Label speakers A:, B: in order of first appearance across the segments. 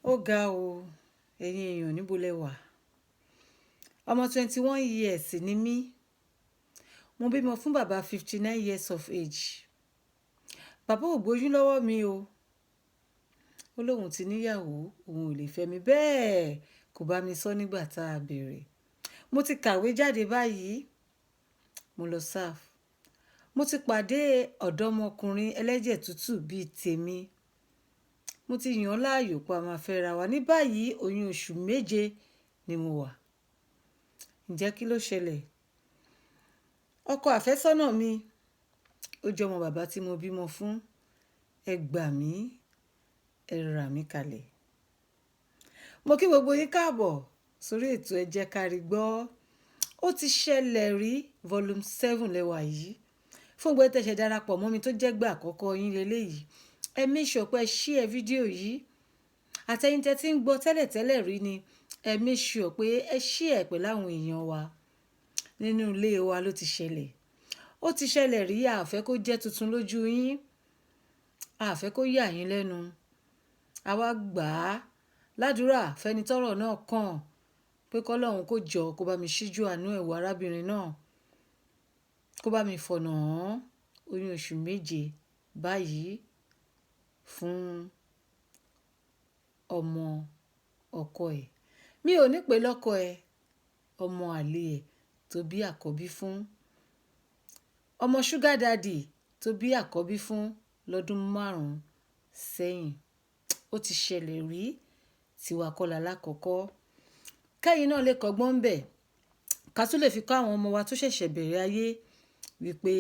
A: Ó ga o, ẹ̀yin èèyàn níbo lẹ wà? Ọmọ 21 years ni mí. Mo bímọ fún bàbá 59 years of age. Bàbá ò gbóyún lọ́wọ́ mi o. Ó lóun ti níyàwó, òun ò lè fẹ́ mi bẹ́ẹ̀ kò bá mi sọ nígbà tá a bẹ̀rẹ̀. Mo ti kàwé jáde báyìí. Mo lọ SAF. Mo ti pàdé ọ̀dọ́mọkùnrin ẹlẹ́jẹ̀ tútù bíi tèmi. Mo ti yàn láàyò pa máa fẹ́ra wa. Ní báyìí oyún oṣù 7 ni mo wà. Ǹjẹ́ kí ló ṣẹlẹ̀? Ọkọ àfẹ́sọ́nà mi, ó jẹ́ ọmọ bàbá tí mo bímọ fún. Ẹ gbà mí, ẹ rà mí kalẹ̀. Mo kí gbogbo yín káàbọ̀ sórí ètò Ẹ Jẹ́ Ká Rí Gbọ́. Ó ti ṣẹlẹ̀ rí volume 7 lẹ́wà yìí. Fún gbogbo tẹ̀sẹ̀ darapọ̀ mọ́ mi tó jẹ́ gbà àkọ́kọ́ yín lélẹ́yìí. Ẹ make sure pé ẹ share fídíò yìí. Àtẹ̀yin tẹ́ tí ń gbọ́ tẹ́lẹ̀tẹ́lẹ̀ rí ni ẹ make sure pé ẹ share pẹ̀lú àwọn èèyàn wa. Nínú ilé wa ló ti ṣẹlẹ̀. Ó ti ṣẹlẹ̀ rí, a fẹ́ kó jẹ́ tuntun lójú yín. A fẹ́ kó yà yín lẹ́nu. A wá gbà á ládùúrà fẹ́ni tọ́rọ̀ náà kàn pé kọ́lọ́hun kó jọ kó bá mi ṣíjú àánú ẹ̀ wò arábìnrin náà. Kó bá mi fọ̀nà hàn oyún oṣù 7 báyìí fún ọmọ ọkọ ẹ̀. Mi ò ní pè lọ́kọ ẹ̀, ọmọ àlè ẹ̀ tó bí àkọ́bí fún. Ọmọ sugar daddy tó bí àkọ́bí fún lọ́dún 5 sẹ́yìn. Ó ti ṣẹlẹ̀ rí tiwa kọ́lá lákọ̀ọ́kọ́. Kẹ́yìn náà lè kọ́gbọ́n bẹ̀. Ká tún lè fi kọ́ àwọn ọmọ wa tó ṣẹ̀ṣẹ̀ bẹ̀rẹ̀ ayé wípé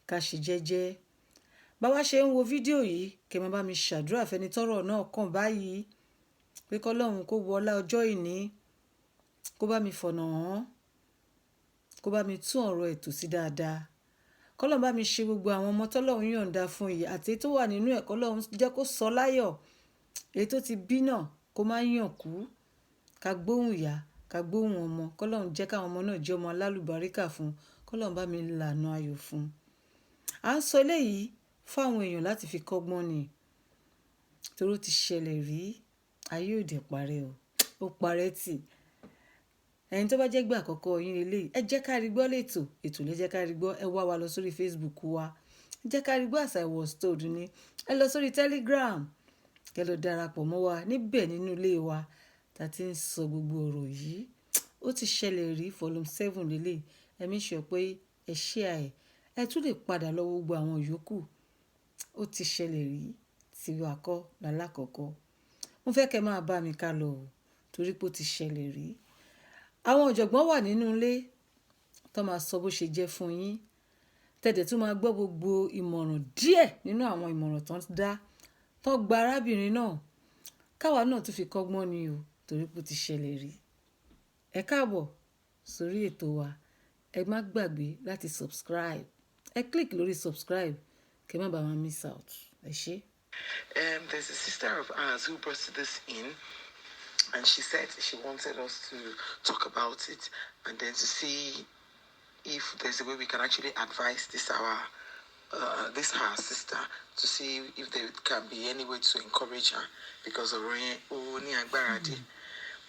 A: ká ṣe jẹ́jẹ́. Bá wá ṣe ń wo fídíò yìí, kẹ́ máa bá mi ṣàdúrà fẹ́ni tọ́rọ̀ náà kàn báyìí pé kọ́lọ́hun kó wọlá ọjọ́ ìní, kó bá mi fọ̀nà hàn, kó bá mi tún ọ̀rọ̀ ẹ̀ tò sí dáadáa. Kọ́lọ́hun bá mi ṣe gbogbo àwọn ọmọ tọ́lọ́hun yọ̀ǹda fún yìí àti tó wà nínú ẹ̀ kọ́lọ́hun jẹ́ kó sọ láyọ̀. Èyí tó ti bí náà kó má yàn kú. Ká gbóhùn ìyá, ká gbóhùn ọmọ. Kọ́lọ́hun jẹ́ káwọn ọmọ náà jẹ́ ọmọ alálùbáríkà fún. Kọ́lọ́hun bá mi lànà ayọ̀ fún. À ń sọ eléyìí fún àwọn èèyàn láti fi kọ́gbọ́n ni. Torí ó ti ṣẹlẹ̀ rí, ayé ò dẹ̀ parẹ́ o. Ó parẹ́ tì. Ẹ̀yin tó bá jẹ́ gbà àkọ́kọ́ yín lélẹ́yìí, Ẹ Jẹ́ Ká Rí Gbọ́ lẹ́tò. Ètò Ẹ Jẹ́ Ká Rí Gbọ́. Ẹ wá wa lọ sórí Facebook wa. Ẹ Jẹ́ Ká Rí Gbọ́ as I was told ni. Ẹ lọ sórí Telegram. Kẹ́ lọ darapọ̀ mọ́ wa níbẹ̀ nínú ilé wa tá ti ń sọ gbogbo ọ̀rọ̀ yìí. Ó ti ṣẹlẹ̀ rí volume 7 lélẹ́yìí. Ẹ make sure pé ẹ share ẹ̀. Ẹ tún lè padà lọ wo gbogbo àwọn yòókù. Ó ti ṣẹlẹ̀ rí tiwa kọ́ lálákọ̀ọ́kọ́. Mo fẹ́ kẹ́ máa bá mi ká lọ o torí pé ó ti ṣẹlẹ̀ rí. Àwọn ọ̀jọ̀gbọ́n wà nínú ilé tó máa sọ bó ṣe jẹ́ fún yín. Tẹ̀dẹ̀ tún máa gbọ́ gbogbo ìmọ̀ràn díẹ̀ nínú àwọn ìmọ̀ràn tó ń dá tó gba arábìnrin náà. Káwa náà tún fi kọ́gbọ́n ni o torí pé ó ti ṣẹlẹ̀ rí. Ẹ káàbọ̀ sórí ètò wa. Ẹ má gbàgbé láti subscribe. Ẹ click lórí subscribe kẹ́ má bàa máa miss out. Ẹ ṣé.
B: There's a sister of ours who brought this in, and she said she wanted us to talk about it and then to see if there's a way we can actually advise this her sister to see if there can be any way to encourage her because of Oni Agbaradi.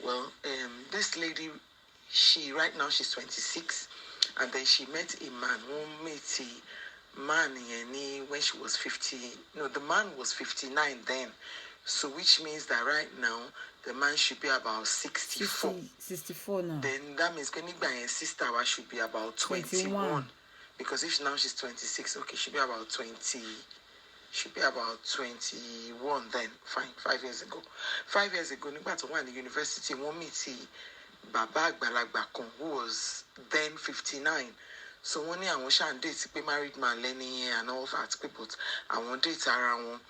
B: Well, this lady, right now she's 26, and then she met a man when she was 50. No, the man was 59 then. So which means that right now the man should be about 64.
A: 64 now.
B: Then that means when sister should be about 21. Because if now she's 26, okay, she'll be about 20. Should be about 21 then. Fine, 5 years ago. 5 years ago, nígbà tó wà ní university, wọ́n meet bàbá àgbàlagbà kan who was then 59. So wọ́n ní àwọn ṣáà ń date pé married man lẹ́ni and all that, but àwọn date ara wọn.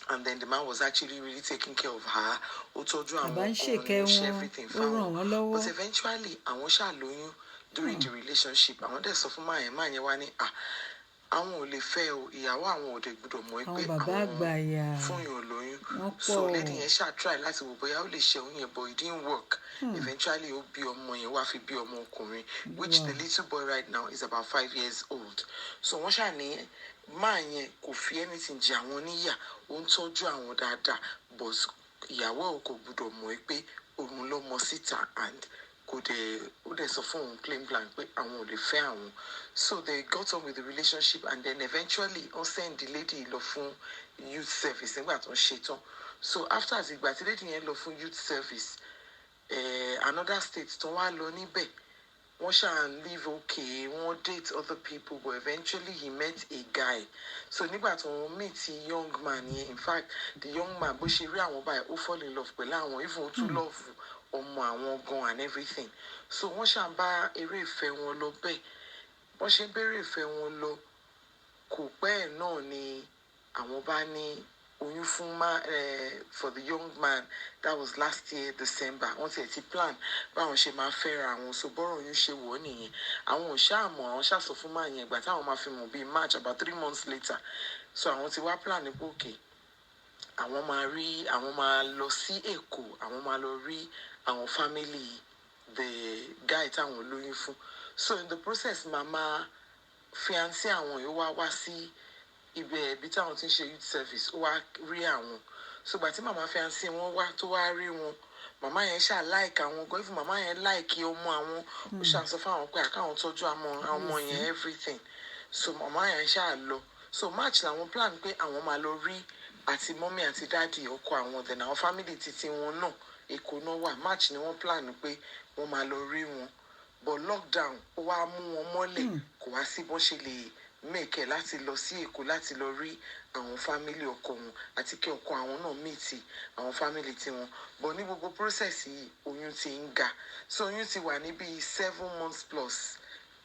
B: And then the man was actually really taking care of her. Ó tọ́jú àwọn ọmọ, everything fáwọn. But eventually, àwọn ṣáà lóyún during the relationship. Àwọn dẹ̀ sọ fún máa yẹn wá ní àwọn ò lè fẹ́ o, ìyàwó àwọn ò dẹ̀ gbọ́dọ̀ mọ̀ pé àwọn fún yàn lóyún. So lady yẹn ṣáà try láti wò bóyá ó lè ṣe òun yẹn, but it didn't work. Eventually ó bí ọmọ yẹn wá fi bí ọmọ ọkùnrin, which the little boy right now is about 5 years old. So wọ́n ṣáà ní máa yẹn kò fi anything jẹ àwọn níyà, ó ń tọ́jú àwọn dáadáa, but ìyàwó ò kò gbúdọ̀ mọ̀ pé òun ló mọ síta and kò dẹ̀ ó dẹ̀ sọ fún òun plain blank pé àwọn ò lè fẹ́ àwọn. So they got on with the relationship and then eventually wọ́n send the lady lọ fún youth service nígbà tó ń ṣe tán. So after ìgbà tí lady yẹn lọ fún youth service, another state tó wá lọ níbẹ̀, wọ́n ṣáà live okay, wọ́n date other people, but eventually he met a guy. So nígbà tó wọ́n meet young man yẹn, in fact the young man bó ṣe rí àwọn báyìí ó fall in love pẹ̀lú àwọn, even ó tún love ọmọ àwọn gan and everything. So wọ́n ṣáà ń bá eré ìfẹ́ wọn lọ bẹ́ẹ̀, wọ́n ṣe ń bẹ̀rẹ̀ ìfẹ́ wọn lọ, kò pẹ́ ẹ̀ náà ni àwọn bá ní oyún fún for the young man. That was last year December. Wọ́n ti ẹ̀ ti plan báwọn ṣe máa fẹ́ra àwọn, so bọ́rọ̀ oyún ṣe wọ̀ nìyẹn. Àwọn ò ṣáà mọ̀, àwọn ṣáà sọ fún máa yẹn ìgbà táwọn máa fi mọ̀ bíi March, about 3 months later. So àwọn ti wá plan ní pòkè, àwọn máa lọ sí Èkó, àwọn máa lọ rí àwọn family the guy táwọn lóyún fún. So in the process, mama fiancé àwọn yóò wá sí ibẹ̀ ibi táwọn ti ń ṣe youth service, ó wá rí àwọn. So gbà tí mama fiancé wọn wá tó wá rí wọn, mama yẹn ṣáà like àwọn gan, even mama yẹn like ọmọ àwọn, ó ṣáà sọ fún àwọn pé àkáwọn tọ́jú àwọn ọmọ yẹn everything. So mama yẹn ṣáà lọ. So March làwọn plan pé àwọn máa lọ rí àti mọ́mí àti dáàdì ọkọ àwọn, then àwọn family titi wọn náà Èkó náà wà. March ni wọ́n plan pé wọ́n máa lọ rí wọn, but lockdown ó wá mú wọn mọ́lẹ̀, kò wá sí bọ́n ṣe lè make láti lọ sí Èkó láti lọ rí àwọn family ọkọ wọn àti kí ọkọ àwọn náà meet àwọn family tiwọn. But ní gbogbo process yìí oyún ti ń ga, so oyún ti wà ní bíi 7 months plus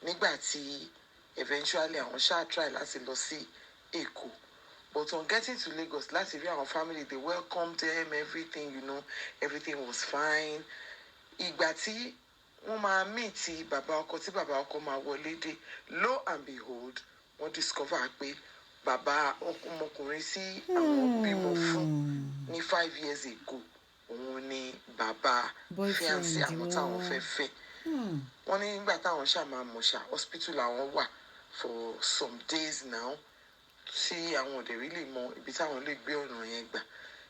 B: nígbà tí eventually àwọn ṣáà try láti lọ sí Èkó. But on getting to Lagos, láti rí àwọn family, they welcomed them, everything, everything was fine. Ìgbà tí wọ́n máa meet bàbá ọkọ, tí bàbá ọkọ máa wọlé dé, lo and behold, wọ́n discover pé bàbá ọmọkùnrin sí àwọn bímọ fún ní 5 years ago, òun ni bàbá fiancé àwọn táwọn fẹ́ fẹ́. Wọ́n ní nígbà táwọn ṣáà máa mọ̀ ṣá, hospital àwọn wà for some days now, tí àwọn òde rí lè mọ ibi táwọn lè gbé ọ̀nà yẹn gbà.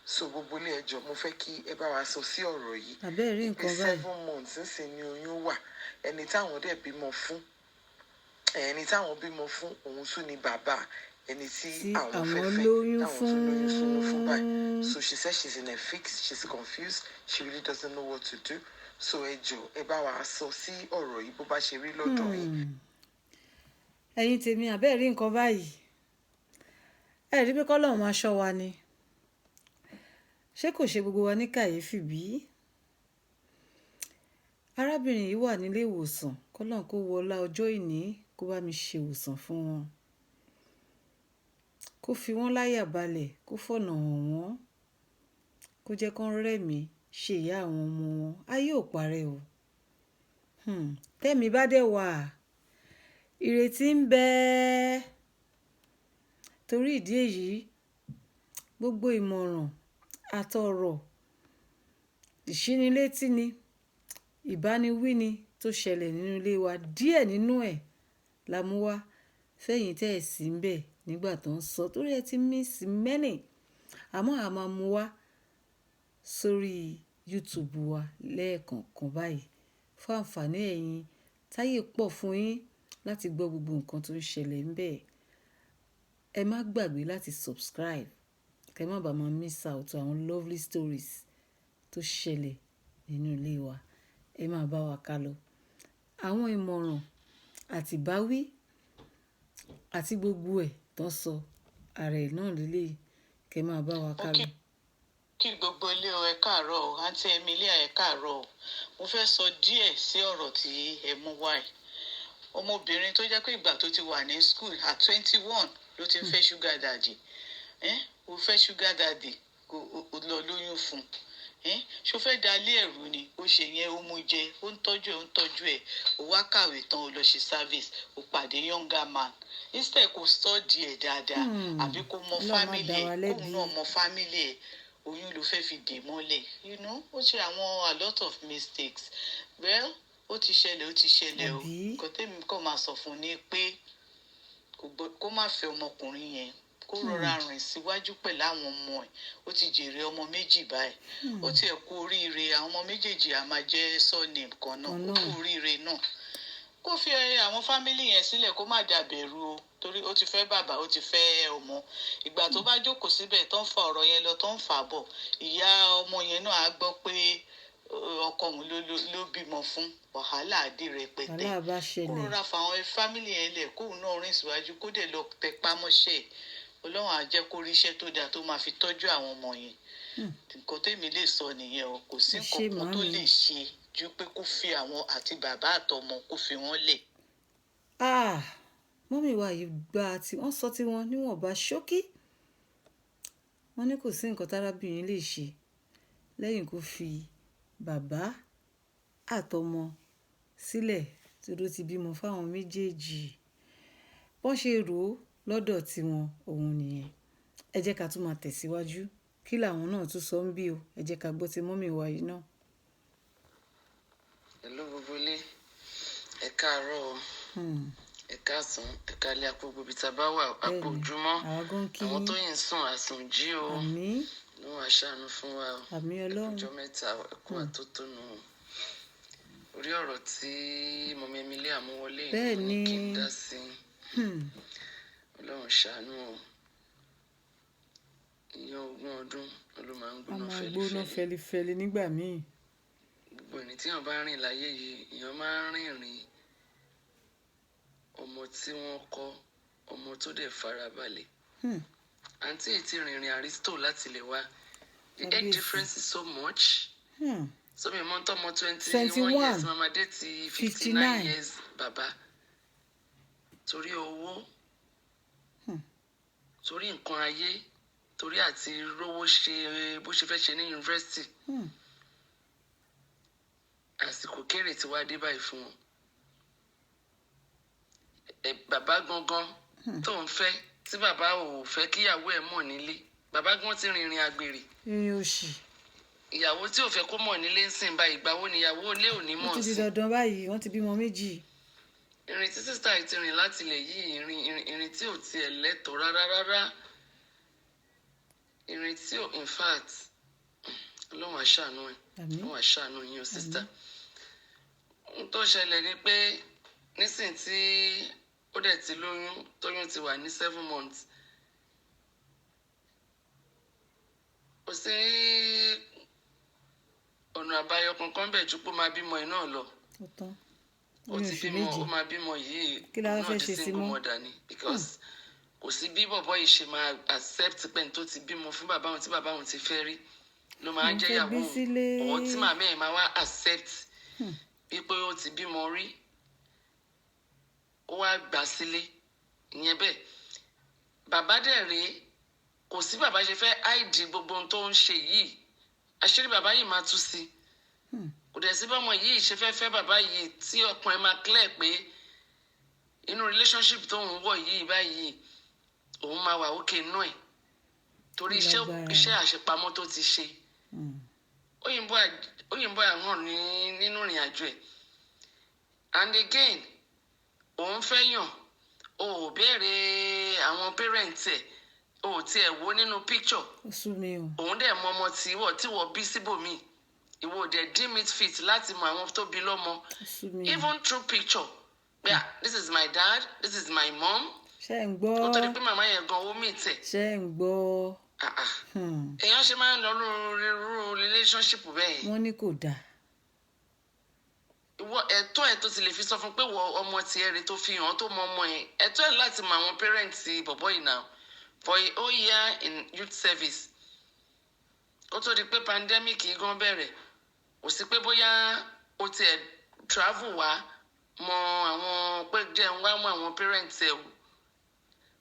B: So gbogbo ilé ẹjọ́, mo fẹ́ kí ẹ bá wa sọ sí ọ̀rọ̀ yìí.
A: Àbẹ́ẹ̀rí nǹkan báyìí.
B: 7 months ńsìn ni oyún wà, ẹni táwọn dẹ̀ bímọ fún, òun tún ni bàbá ẹni tí àwọn fẹ́
A: lóyún
B: táwọn tún lóyún fún báyìí. So she says she's in a fix, she's confused, she really doesn't know what to do. So ẹ jọ̀ọ́ ẹ bá wa sọ sí ọ̀rọ̀ yìí bó bá ṣe rí lọ́dọ̀ yìí.
A: Ẹ̀yin tèmi, àbẹ́ẹ̀rí nǹkan báyìí. Ẹ rí pé k'Ọlọ́run máa ṣọ́ wa ni. Ṣé kò ṣe gbogbo wa ní kàyéfì bí? Arábìnrin yìí wà nílé ìwòsàn, k'Ọlọ́run kó wọlá ọjọ́ ìní kó bá mi ṣe ìwòsàn fún wọn. Kó fi wọ́n láyà balẹ̀, kó fọ̀nà hàn wọ́n, kó jẹ́ kán rẹ̀mí ṣe ìyá àwọn ọmọ wọn. Ayé ò parẹ́ o. Tẹ́mi bá dẹ̀ wà, ìrètí ń bẹ. Torí ìdí èyí, gbogbo ìmọ̀ràn àtọ̀rọ̀, ìṣínilétí ni, ìbániwí ni tó ṣẹlẹ̀ nínú ilé wa, díẹ̀ nínú ẹ̀ la mú wá fẹ́yìn tẹ́ ẹ̀ sí ń bẹ̀ nígbà tó ń sọ, torí ẹ ti miss many. Àmọ́ a máa mú wá sórí YouTube wa lẹ́ẹ̀kọ̀ọ̀kan báyìí fún àǹfààní ẹ̀yin táyé pọ̀ fún yín láti gbọ́ gbogbo nǹkan tó ń ṣẹlẹ̀ ń bẹ̀. Ẹ má gbàgbé láti subscribe, kẹ́ má bàa máa miss out àwọn lovely stories tó ṣẹlẹ̀ nínú ilé wa. Ẹ máa bá wa ká lọ. Àwọn ìmọ̀ràn àti ìbáwí àti gbogbo ẹ̀ tó ń sọ ààrẹ náà lélẹ̀, kẹ́ máa bá wa ká lọ.
C: Kí gbogbo ilé o, ẹ káàárọ̀ o, àǹtí Emilia ẹ káàárọ̀ o. Mo fẹ́ sọ díẹ̀ sí ọ̀rọ̀ tí ẹ mú wá yìí. Ọmọbìnrin tó jẹ́ pé ìgbà tó ti wà ní school at 21 ló ti ń fẹ́ sugar daddy. Ó fẹ́ sugar daddy, ó lọ lóyún fún. Ṣó fẹ́ dalé ẹ̀rú ni? Ó ṣe yẹn, ó mú jẹ, ó ń tọ́jú ẹ̀, ó wá kàwé tán, ó lọ ṣe service, ó pàdé younger man. Instead kò study ẹ̀ dáadáa, àbí kò mọ family ẹ̀, kóun náà mọ family ẹ̀, oyún ló fẹ́ fi dè mọ́lẹ̀. Ó ṣe a lot of mistakes. Well, ó ti ṣẹlẹ̀ o. Nǹkan tẹ́mi kàn máa sọ fún ni pé kó má fẹ́ ọmọkùnrin yẹn, kó rọra rìn síwájú pẹ̀lú àwọn ọmọ ẹ̀. Ó ti jèrè ọmọ méjì báyìí. Ó tiẹ̀ kú oríire, àwọn ọmọ méjèèjì á máa jẹ́ surname kan náà. Ó kú oríire náà. Kó fi àwọn fámílì yẹn sílẹ̀ kó má dàbẹ̀rù o, torí ó ti fẹ́ bàbá, ó ti fẹ́ ọmọ. Ìgbà tó bá jókòó síbẹ̀ tó ń fa ọ̀rọ̀ yẹn lọ, tó ń fà bọ̀, ìyá ọmọ yẹn náà á gbọ́ pé ọkọ òun ló bímọ fún, wàhálà àdì rẹpẹtẹ. Kó rọra fa àwọn fámílì yẹn lẹ̀, kóun náà rìn síwájú, kó dẹ̀ lọ tẹpá mọ́ṣẹ́. Ọlọ́run á jẹ́ kó ríṣẹ́ tó dáa tó máa fi tọ́jú àwọn ọmọ yẹn. Nǹkan tèmi lè sọ nìyẹn o, kò sí nǹkan kan tó lè ṣe ju pé kó fi àwọn àti bàbá àtọmọ kó fi wọ́n lẹ̀.
A: Mọ́mì wa yìí gba tí wọ́n sọ tí wọ́n níwọ̀nba ṣókí. Wọ́n ní kò sí nǹkan tárábìnrin lè ṣe lẹ́yìn kó fi bàbá àtọmọ sílẹ̀ tí ó ti bímọ fáwọn méjèèjì. Bọ́n ṣe rò ó lọ́dọ̀ tiwọn òun nìyẹn. Ẹ jẹ́ ká tún máa tẹ̀síwájú. Kí làwọn náà tún sọ ń bí o? Ẹ jẹ́ ká gbọ́ ti mọ́mì wa yìí náà.
B: Hello gbogbo ilé, ẹ káàárọ̀ o, ẹ káàsán, ẹ káalẹ́, àpò gbogbo ìta bá wà, àpò ojúmọ́, àwọn tó yìn sùn àsùn jí o, ní wàá ṣàánú fún wa o, ẹkùnjọ́ mẹ́ta ẹkú àtótónu orí ọ̀rọ̀ tí mọ̀mí Emily àmúwọlé ní kí n dá sí. Ọlọ́run ṣàánú o, ìyẹn 20 ọdún ló máa ń gbóná
A: fẹlifẹli nígbà míì.
B: Gbogbo ẹni tí èèyàn bá rìn láyé yìí, èèyàn máa ń rìnrìn ọmọ tí wọ́n kọ́, ọmọ tó dẹ̀ farabalẹ̀. Àǹtí èyí ti rìnrìn Aristo láti lè wá. The age difference is so much. So mi mọ́ tọ́mọ 21 years mama dé ti 59 years bàbá. Torí owó, torí nǹkan ayé, torí àti rówó ṣe bó ṣe fẹ́ ṣe ní yunifásitì. Àsìkò kéré tí wàá dé báyìí fún wọn. Bàbá gangan tó ń fẹ́ tí bàbá ò fẹ́ kíyàwó ẹ̀ mọ̀ nílé. Bàbá gan ti rìnrìn àgbèrè.
A: Òṣì.
B: Ìyàwó tí ò fẹ́ kó mọ̀ nílé ń sìn báyìí, ìgbà wo ni ìyàwó ilé ò ní mọ̀ sí?
A: Wọ́n ti di dandan báyìí, wọ́n ti bímọ méjì.
B: Ìrìn tí sísá yìí ti rìn láti ilẹ̀ yìí, ìrìn tí ò tiẹ̀ lẹ́tọ̀ọ́ rárá. Ìrìn tí ò, in fact, Ọlọ́run á ṣàánú ẹ̀. Ọlọ́run á ṣàánú yín o sísá. Ohun tó ṣẹlẹ̀ ni pé nísìn tí ó dẹ̀ ti lóyún, tóyún ti wà ní 7 months. Kò sí ọ̀nà àbáyọ kankan bẹ̀ ju pé ó máa bímọ ẹ̀ náà lọ. Ó ti bímọ, ó máa bímọ yìí, náà ti single mother ni, because kò sí bí bọ̀bọ̀ yìí ṣe máa accept pé n tó ti bímọ fún bàbá òun tí bàbá òun ti fẹ́ rí ló máa jẹ́ ìyàwó òun, tí màmá ẹ̀ máa wá accept wípé ó ti bímọ rí, ó wá gbà sílé. Ìyẹn bẹ́ẹ̀. Bàbá dẹ̀ rèé, kò sí bàbá ṣe fẹ́ hide gbogbo ohun tó ń ṣe yìí, àṣírí bàbá yìí máa tú sí. Kò dẹ̀ sí bọ́mọ yìí ṣe fẹ́ bàbá yìí tí ọkàn ẹ̀ máa clear pé inú relationship tó ń wọ̀ yìí báyìí òun máa wà òkè inú ẹ̀ torí iṣẹ́ àṣepamọ́ tó ti ṣe. Òyìnbó àwọn nínú ìrìn àjò ẹ̀. And again, òun fẹ́ yàn, o ò béèrè àwọn parents ẹ̀, o ò tiẹ̀ wo nínú picture. Òun dẹ̀ mọ ọmọ tí wọ́n bí síbòmíì. Ìwọ dẹ̀ deem it fit láti mọ àwọn tó bí lọ́mọ. Even through picture. Yeah, this is my dad, this is my mom.
A: Ṣé ń gbọ́?
B: Ó tó di pé màmá yẹn gan owó mi tẹ̀.
A: Ṣé ń gbọ́?
B: Èèyàn ṣe máa ń lọ lóru relationship bẹ́ẹ̀.
A: Wọ́n ní kò dáa.
B: Ìwọ ẹ̀tọ́ ẹ̀ tó ti lè fi sọ fún pé wọ ọmọ tiẹ̀ rẹ̀ tó fi hàn tó mọ ọmọ ẹ̀. Ẹ̀tọ́ ẹ̀ láti mọ àwọn parents bọ̀bọ̀ yìí now for a whole year in youth service. Ó tó di pé pandemic yìí gan bẹ̀rẹ̀. Kò sí pé bóyá o tiẹ̀ travel wá mọ àwọn pé jẹ́ ń wá mọ àwọn parents ẹ̀ o.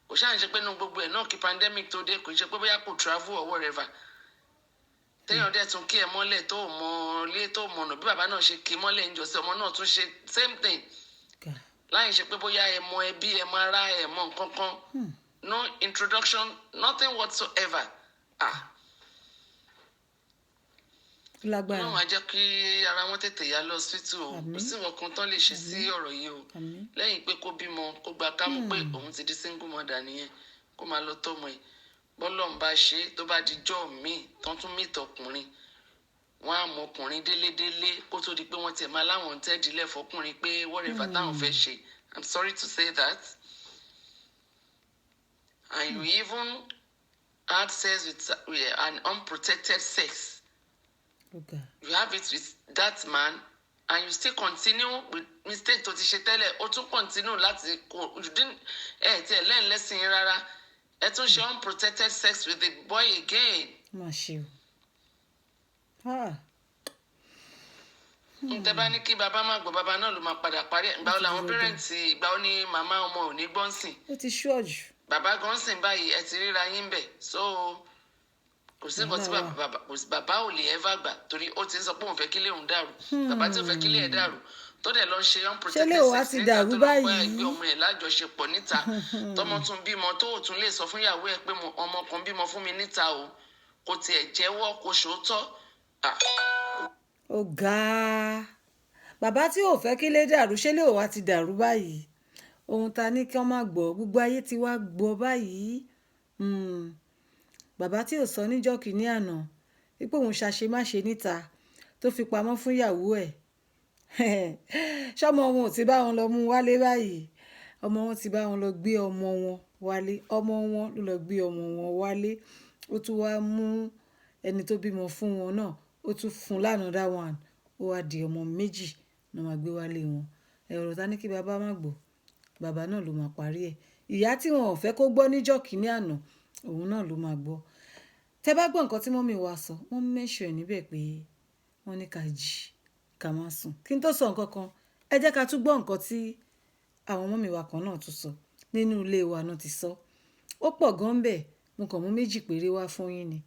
B: Kò ṣáà ń ṣe pé inú gbogbo ẹ̀ náà kí pandemic tó dé, kò ṣe pé bóyá kò travel or whatever. Téèyàn dẹ̀ tún kí ẹ mọ́lẹ̀ tó mọ ilé tó mọ̀nà bí bàbá náà ṣe kí mọ́lẹ̀ ń jọ sí ọmọ náà tún ṣe same thing. Láì ṣe pé bóyá ẹ mọ ẹbí, ẹ mọ ará, ẹ mọ nǹkan kan. No introduction, nothing whatsoever.
A: Lágbára.
B: Ọlọ́run á jẹ́ kí ara wọn tètè yá lọ hospital o. Kò sí nǹkan tán lè ṣe sí ọ̀rọ̀ yìí o. Lẹ́yìn pé kó bímọ, kó gba kámú pé òun ti di single mother nìyẹn.
D: kó máa lọ tọ́mọ ẹ̀ bọ́lọ̀ ń bá ṣe tó bá di jọ́ míì tán tún mìtọ̀ ọkùnrin wọ́n á mọ ọkùnrin délédélé kó tó di pé wọ́n tiẹ̀ máa láwọn ń tẹ́dílẹ̀ fọkùnrin pé whatever táwọn fẹ́ ṣe. I'm sorry to say that. And you even had sex with an unprotected sex.
A: Okay.
D: You have it with that man and you still continue with mistake tó ti ṣe tẹ́lẹ̀ ó tún continue láti kó you didn't tiẹ̀ learn lesson yẹn rárá ẹ tún ṣe unprotected sex with the boy again.
A: má ṣe o.
D: ǹtẹ́ bá ní kí bàbá má gbọ́ bàbá náà ló máa padà parí ẹ̀ ìgbà wo làwọn pẹ́rẹ́ǹtì ìgbà wo ni màmá ọmọ ò ní gbọ́n sìn.
A: ó ti ṣọ́ọ̀jù.
D: bàbá gan sìn báyìí ẹ ti ríra yín bẹ̀ so kò sí nǹkan tí bàbá ò lè ever gbà torí ó ti ń sọ pé òun fẹ́ kílé òun dàrú bàbá tí ò fẹ́ kílé ẹ̀ dàrú tó dẹ̀ lọ ṣe unprotected sex níta tó lọ pẹ́ ẹgbẹ́ ọmọ ẹ̀ lájọṣepọ̀ níta tọmọ tún bímọ tó ò tún lè sọ fún ìyàwó ẹ̀ pé ọmọ kan bímọ fún mi níta o kò tiẹ̀ jẹ́wọ́ kò ṣòótọ́.
A: ó ga bàbá tí ò fẹ́ kílé dàrú ṣé lè wá ti dàrú báyìí ohun ta ní kí wọ́n má gbọ́ gbogbo ayé ti wá gbọ́ báyìí. Bàbá tí ò sọ níjọ́ kìíní àná wípé òun ṣàṣemáṣe níta tó fi pamọ́ fún ìyàwó ẹ̀ ṣọmọ wọn ò ti bá wọn lọ mú wálé báyìí ọmọ wọn ti bá wọn lọ gbé ọmọ wọn wálé ọmọ wọn ló lọ gbé ọmọ wọn wálé ó tún wá mú ẹni tó bímọ fún wọn náà ó tún fún lánàá one ó wá di ọmọ méjì náà máa gbé wálé wọn ẹ̀rọ ta ní kí bàbá má gbọ́ bàbá náà ló máa parí ẹ̀ ìyá tí wọn ò fẹ́ kó gbọ́ níjọ́ kìíní àná òun náà ló máa gbọ́. Tẹ́ bá gbọ́ nǹkan tí mọ́mì wa sọ wọ́n mẹ́ṣọ̀ ẹ̀ níbẹ̀ pé wọ́n ní ká jí ká má sùn kí n tó sọ nǹkan kan ẹ jẹ́ ká tún gbọ́ nǹkan tí àwọn mọ́mì wa kan náà tún sọ nínú ilé wa náà ti sọ ó pọ̀ gan bẹ́ẹ̀ mo kàn mú méjì péré wá fún yín ni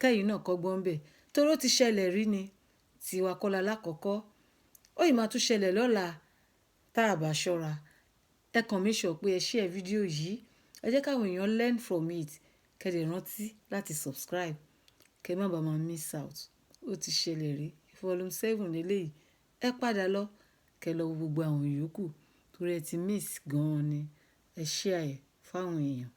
A: kẹ́yìn náà kọ́gbọ́n bẹ́ẹ̀ torí ó ti ṣẹlẹ̀ rí ni tiwa kọ́lá lákọ̀ọ́kọ́ ó yìí máa tún ṣẹlẹ̀ lọ́la tá a bá ṣọ́ra ẹ kàn mí sọ pé ẹ share fídíò yìí ẹ jẹ́ káwọn èèyàn learn from it kẹ́dẹ̀ rántí láti subscribe kẹ́ má bàa máa miss out ó ti ṣẹlẹ̀ rí volume 7 lélẹ́yìí ẹ padà lọ kẹ́ lọ wo gbogbo àwọn yòókù torí ẹ ti miss gan-an ni ẹ share ẹ fáwọn èèyàn.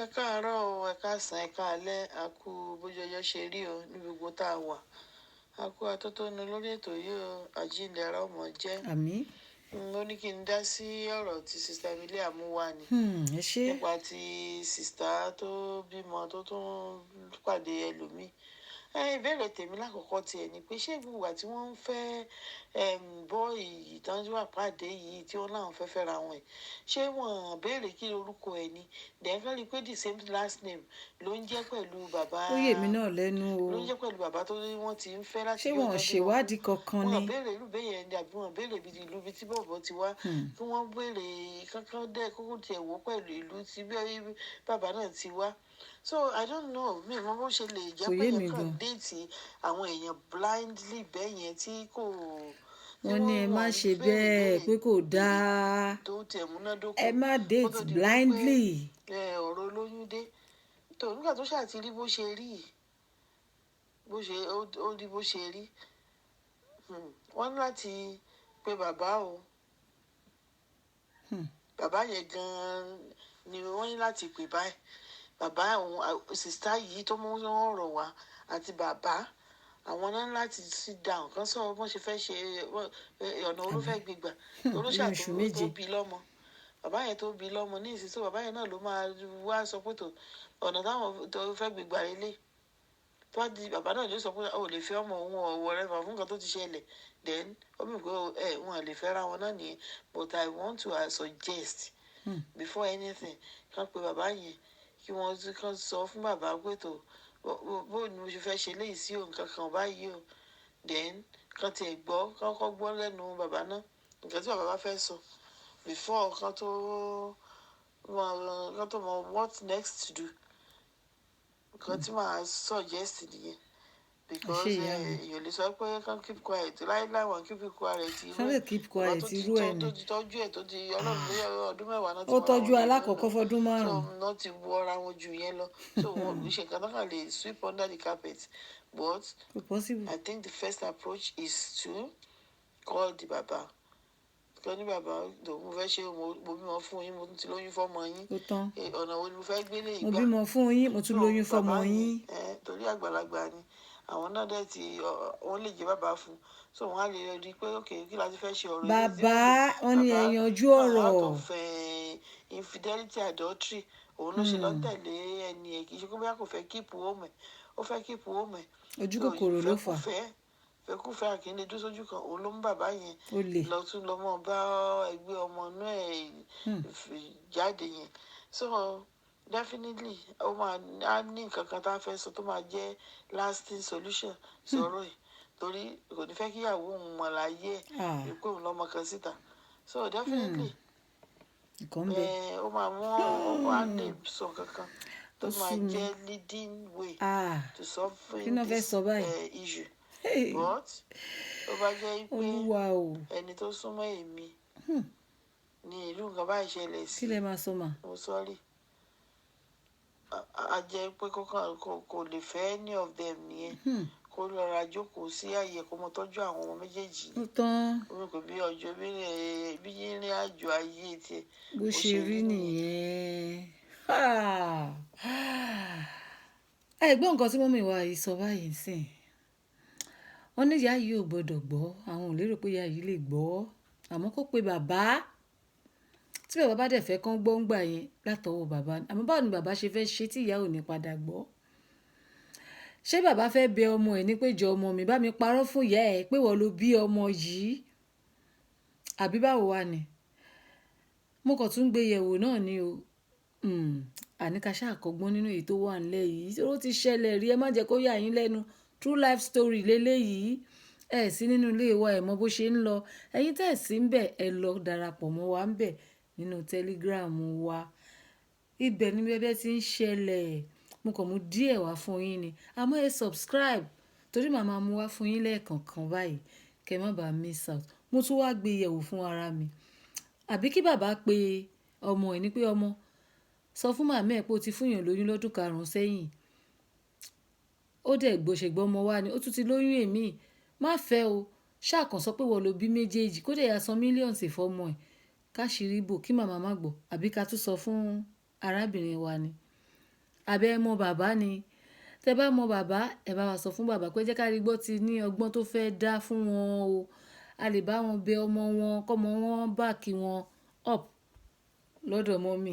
C: ẹ káàárọ̀ o ẹ káàsán ẹ káalẹ́ a kú bójú ọjọ́ ṣe rí o ní gbogbo tá a wà a kú atótónu lórí ètò yìí o àjíǹde ara ọmọ jẹ́.
A: àmín.
C: ó ní kí n dá sí ọ̀rọ̀ tí sista Emilia mú wá ni
A: ẹ ṣé.
C: nípa ti sista tó bímọ tó tún pàdé ẹlòmíì ìbéèrè tèmi lákòókò tiẹ̀ ni pé ṣé gbogbo àti wọ́n ń fẹ́ bọ́ ìtọ́jú àpàdé yìí tí wọ́n láwọn fẹ́ fẹ́ra wọn ẹ̀ ṣé wọ́n béèrè kí orúkọ ẹ̀ ni dẹ́gbẹ́ rí i pé the same last name ló ń jẹ́ pẹ̀lú bàbá
A: ó yè mí náà lẹ́nu o
C: ló ń jẹ́ pẹ̀lú bàbá tó wọ́n ti ń fẹ́ láti
A: ṣé wọn ò ṣèwádìí kankan ni
C: wọ́n béèrè irú bẹ́ẹ̀ yẹn ni àbí wọ́n béèrè ìlú bíi tí bọ̀bọ̀ ti wá kí wọ́n béèrè kankan dẹ́ kókó tiẹ̀ wò pẹ̀lú ìlú tí bàbá náà ti wá so I don't know mi mọ bó ṣe lè jẹ́ pé yẹn kàn déètì àwọn èèyàn blindly bẹ́ẹ̀ yẹn tí kò.
A: wọ́n ní ẹ má ṣe bẹ́ẹ̀ pé kò dáa ẹ má date blindly.
C: ọ̀rọ̀ olóyún dé tó nígbà tó ṣáà ti rí bó ṣe rí ó rí bó ṣe rí wọ́n ní láti pe bàbá o bàbá yẹn gan-an ni wọ́n ní láti pè báyìí bàbá àwọn sista yìí tó mú ọ̀rọ̀ wá àti bàbá àwọn náà láti sit down kan sọ bọ́n ṣe fẹ́ ṣe ọ̀nà olúfẹ́ gbígbà olóṣàtúntò tó bí lọ́mọ bàbá yẹn tó bí lọ́mọ ní ìsinsìnyí bàbá yẹn náà ló máa wá sọ pé ọ̀nà táwọn tó fẹ́ gbígbà lélẹ̀ tó wá di bàbá náà ló sọ pé o lè fẹ́ ọmọ òun ọ̀wọ́ rẹ fún nǹkan tó ti ṣẹlẹ̀ then ó mì pé wọn à lè fẹ́ ra wọn náà nìyẹn but I want to suggest before anything kan pé bàbá yẹn kí wọ́n kàn sọ fún bàbá pé tó bó ni mo ṣe fẹ́ ṣe léyìí sí òun kankan báyìí o then kan tiẹ̀ gbọ́ kọ́kọ́ gbọ́ lẹ́nu bàbá náà nǹkan tí bàbá bá fẹ́ sọ before kan tó mọ what next to do nǹkan tí màá suggest nìyẹn because èèyàn lè sọ pé kàn keep quiet láíláí wọn keep quiet
A: irú ẹ̀ ni
C: tó ti tọ́jú ẹ̀ tó ti ọlọ́run lóyè ọdún mẹ́wàá náà ti
A: ó tọ́jú alákọ̀ọ́kọ́ fọdún márùn-ún
C: so náà ti bu ara wọn jù yẹn lọ so wọn kì í ṣe nǹkan náà lè sweep under the carpet but I think the first approach is to call the baba
B: kan ní bàbá mo fẹ́ ṣe mo bímọ fún yín mo tún ti lóyún fọ́mọ yín
A: ó tán
B: ọ̀nà wo ni mo fẹ́ gbélé
A: mo
B: ìgbà
A: bímọ fún yín mo tún lóyún fọ́mọ yín.
B: torí àgbàlagbà ni àwọn náà dẹ̀ ti wọ́n lè jẹ́ bàbá fún so wọ́n á lè rí i pé ok kí la ti fẹ́ ṣe ọ̀rọ̀
A: bàbá wọn ni ẹ yanjú ọ̀rọ̀
B: out of infidelity adultery òun ló ṣe lọ tẹ̀lé ẹni ẹ̀ kì í ṣe pé bóyá kò fẹ́ kíìpù home ẹ̀ ó fẹ́ kíìpù home ẹ̀
A: ojú kòkòrò ló fà
B: fẹ́kúfẹ́ àkíndé dúró sójú kan òun ló mú bàbá yẹn lọ tún lọ mọ́ bá ẹgbẹ́ ọmọ inú ẹ̀ jáde yẹn so definitely ó máa á ní nǹkan kan tá a fẹ́ sọ tó máa jẹ́ lasting solution sọ̀rọ̀ ẹ̀ torí kò ní fẹ́ kí ìyàwó òun mọ̀ láyé ẹ̀ pé òun lọ́mọ kan síta so definitely ó máa mú ó á lè sọ kankan tó máa jẹ́ leading way to solving this issue but ó bá jẹ́ pé ẹni tó súnmọ́ èmi ní ìlú nǹkan bá ìṣẹ̀lẹ̀ sí mo sọ́rí a jẹ́ pé kò lè fẹ́ any of them nìyẹn kó lọ́ra jókòó sí àyè kó mọ tọ́jú àwọn ọmọ méjèèjì omi kò bí ọjọ́ bí ìrìn àjò ayé tiẹ̀
A: bó ṣe rí nìyẹn. ẹ̀gbọ́n nǹkan tí mọ́mì wa yìí sọ báyìí sìn wọ́n ní ìyá yìí ò gbọ́dọ̀ gbọ́ àwọn ò lérò pé ìyá yìí lè gbọ́ àmọ́ kó pe bàbá tí bàbá bá dẹ̀ fẹ́ kán gbọ́ ń gbà yẹn látọwọ́ bàbá àmọ́ báwo ni bàbá ṣe fẹ́ ṣe tí ìyá ò ní padà gbọ́ ṣé bàbá fẹ́ bẹ ọmọ ẹ̀ ní pé jọ ọmọ mi bá mi parọ́ fún ìyá ẹ̀ pé wọ́n ló bí ọmọ yìí àbí báwo wà ní mo kàn tún gbé yẹ̀wò náà ni o àníkàṣà àkọ́gbọ́n nínú èyí tó wà nílẹ̀ yìí ó ti ṣẹlẹ̀ rí ẹ má jẹ́ kó yà yín lẹ́nu true life story lélẹ́yìí ẹ sí nínú ilé wa ẹ mọ bó ṣe ń lọ ẹ̀yin tẹ́ ẹ sí ń bẹ̀ ẹ lọ darapọ̀ mọ́ wa ń bẹ̀ nínú Telegram wa ibẹ̀ ni bẹ́ẹ̀ ti ń ṣẹlẹ̀ mo kàn mú díẹ̀ wá fún yín ni àmọ́ ẹ subscribe torí màmá mú wá fún yín lẹ́ẹ̀kọ̀ọ̀kan báyìí kẹ́ má bàa miss out mo tún wá gbé yẹ̀wò fún ara mi àbí kí bàbá pe ọmọ ẹ̀ ní pé ọmọ sọ fún màmá ẹ̀ pé ó ti fúnyàn lóyún lọ́dún 5 sẹ́yìn ó dẹ̀ gbòṣègbè ọmọ wa ni ó tún ti lóyún èmi má fẹ́ o ṣàkàn sọ pé wọ́n ló bí méjèèjì kó dẹ̀ ya san mílíọ̀nù sí fọ́mọ ẹ̀ káṣírí bò kí màmá má gbọ́ àbí ká tún sọ fún arábìnrin wa ni àbẹ́ ẹ mọ bàbá ni tẹ bá mọ bàbá ẹ bá wa sọ fún bàbá pé jẹ́ ká rí gbọ́ ti ní ọgbọ́n tó fẹ́ dá fún wọn o a lè bá wọn bẹ ọmọ wọn kọ́mọ wọn bá kí wọn up lọ́dọ̀ mọ́mì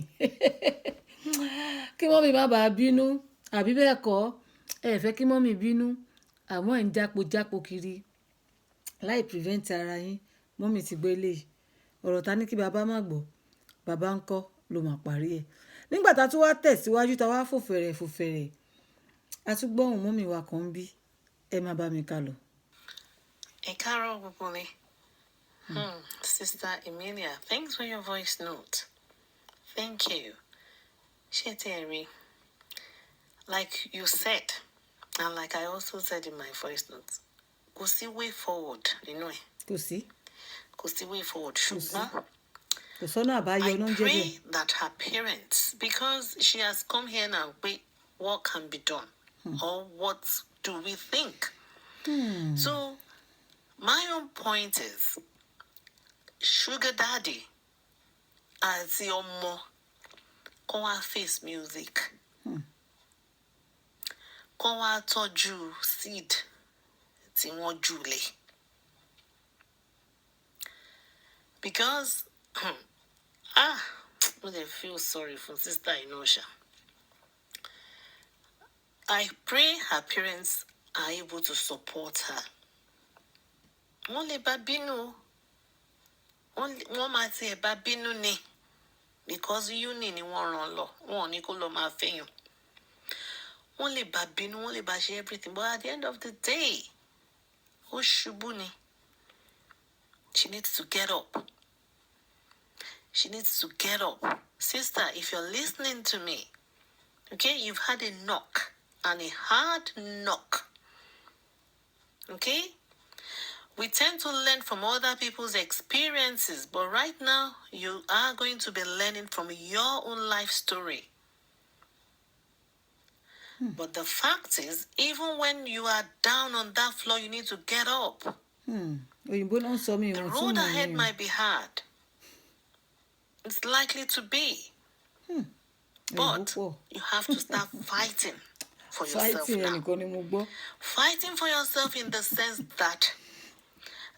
A: kí mọ́mì má bàa bínú àbí bẹ́ẹ̀ kọ́ ẹ fẹ́ kí mọ́mì bínú àmọ́ ẹ̀ ń jápo kiri láì prevent ara yín mọ́mì ti gbé lè ọ̀rọ̀ ta ní kí bàbá má gbọ́ bàbá ń kọ́ ló máa parí ẹ̀ nígbà tá a tún wá tẹ̀síwájú tá a wá fòfẹ̀rẹ̀ a tún gbọ́ ohùn mọ́mì wa kan bí ẹ má bá mi kà lọ.
E: Ẹ káàárọ̀ gbogbo mi. Sister Emilia, thanks for your voice note. Thank you. Ṣé tí ẹ rí like you said and like I also said in my voice note kò sí way forward nínú ẹ̀. Kò sí way forward ṣùgbọ́n I pray that her parents, because she has come here now, wait, what can be done? Or what do we think? So, my own point is, Sugar Daddy, as your mom, kó wá face music. Kó wá tọ́jú seed tí wọ́n jùlẹ̀. Because I feel sorry for Sister Inosha. I pray her parents are able to support her. Wọ́n lè bá bínú. Wọ́n máa tiẹ̀ bá bínú ni. Because uni ni wọ́n ràn lọ. Wọ́n ò ní kó lọ máa fẹ́yàn. Wọ́n lè bá bínú, wọ́n lè bá ṣe everything. But at the end of the day, ó ṣubú ni. She needs to get up. She needs to get up. Sister, if you're listening to me, okay, you've had a knock, and a hard knock. Okay? We tend to learn from other people's experiences, but right now, you are going to be learning from your own life story. But the fact is, even when you are down on that floor, you need to get up.
A: òyìnbó náà ń sọ mí
E: The
A: ìwọ̀n
E: road
A: túmọ̀
E: ahead
A: ni o.
E: might be hard. It's likely to be. But
A: pọ̀.
E: you have to start fighting for yourself
A: Fighting
E: now.
A: ẹnìkan ni mo gbọ́.
E: Fighting for yourself in the sense that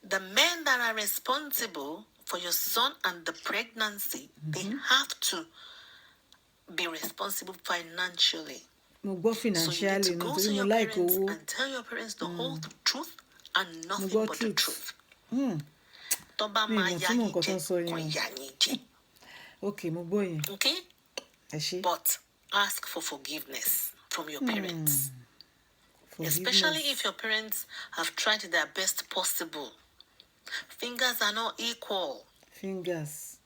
E: the men that are responsible for your son and the pregnancy, they have to be responsible financially.
A: Mo gbọ́
E: So you need
A: financially
E: to
A: ni
E: go
A: torí
E: to
A: mo
E: your
A: like
E: parents
A: owó.
E: and tell your parents the whole truth and nothing
A: got
E: but the
A: truth.
E: truth. Tó bá
A: Mi
E: máa
A: ìmọ̀
E: yá
A: túmọ̀
E: yín
A: nǹkan tó
E: jẹ,
A: ń sọ yẹn
E: kàn
A: o.
E: yá yín jẹ.
A: Ok, mo gbọ́ yẹn.
E: Okay?
A: Ẹ ṣé.
E: But ask for forgiveness from your parents. Especially if your parents have tried their best possible. Fingers are not equal.
A: Fingers.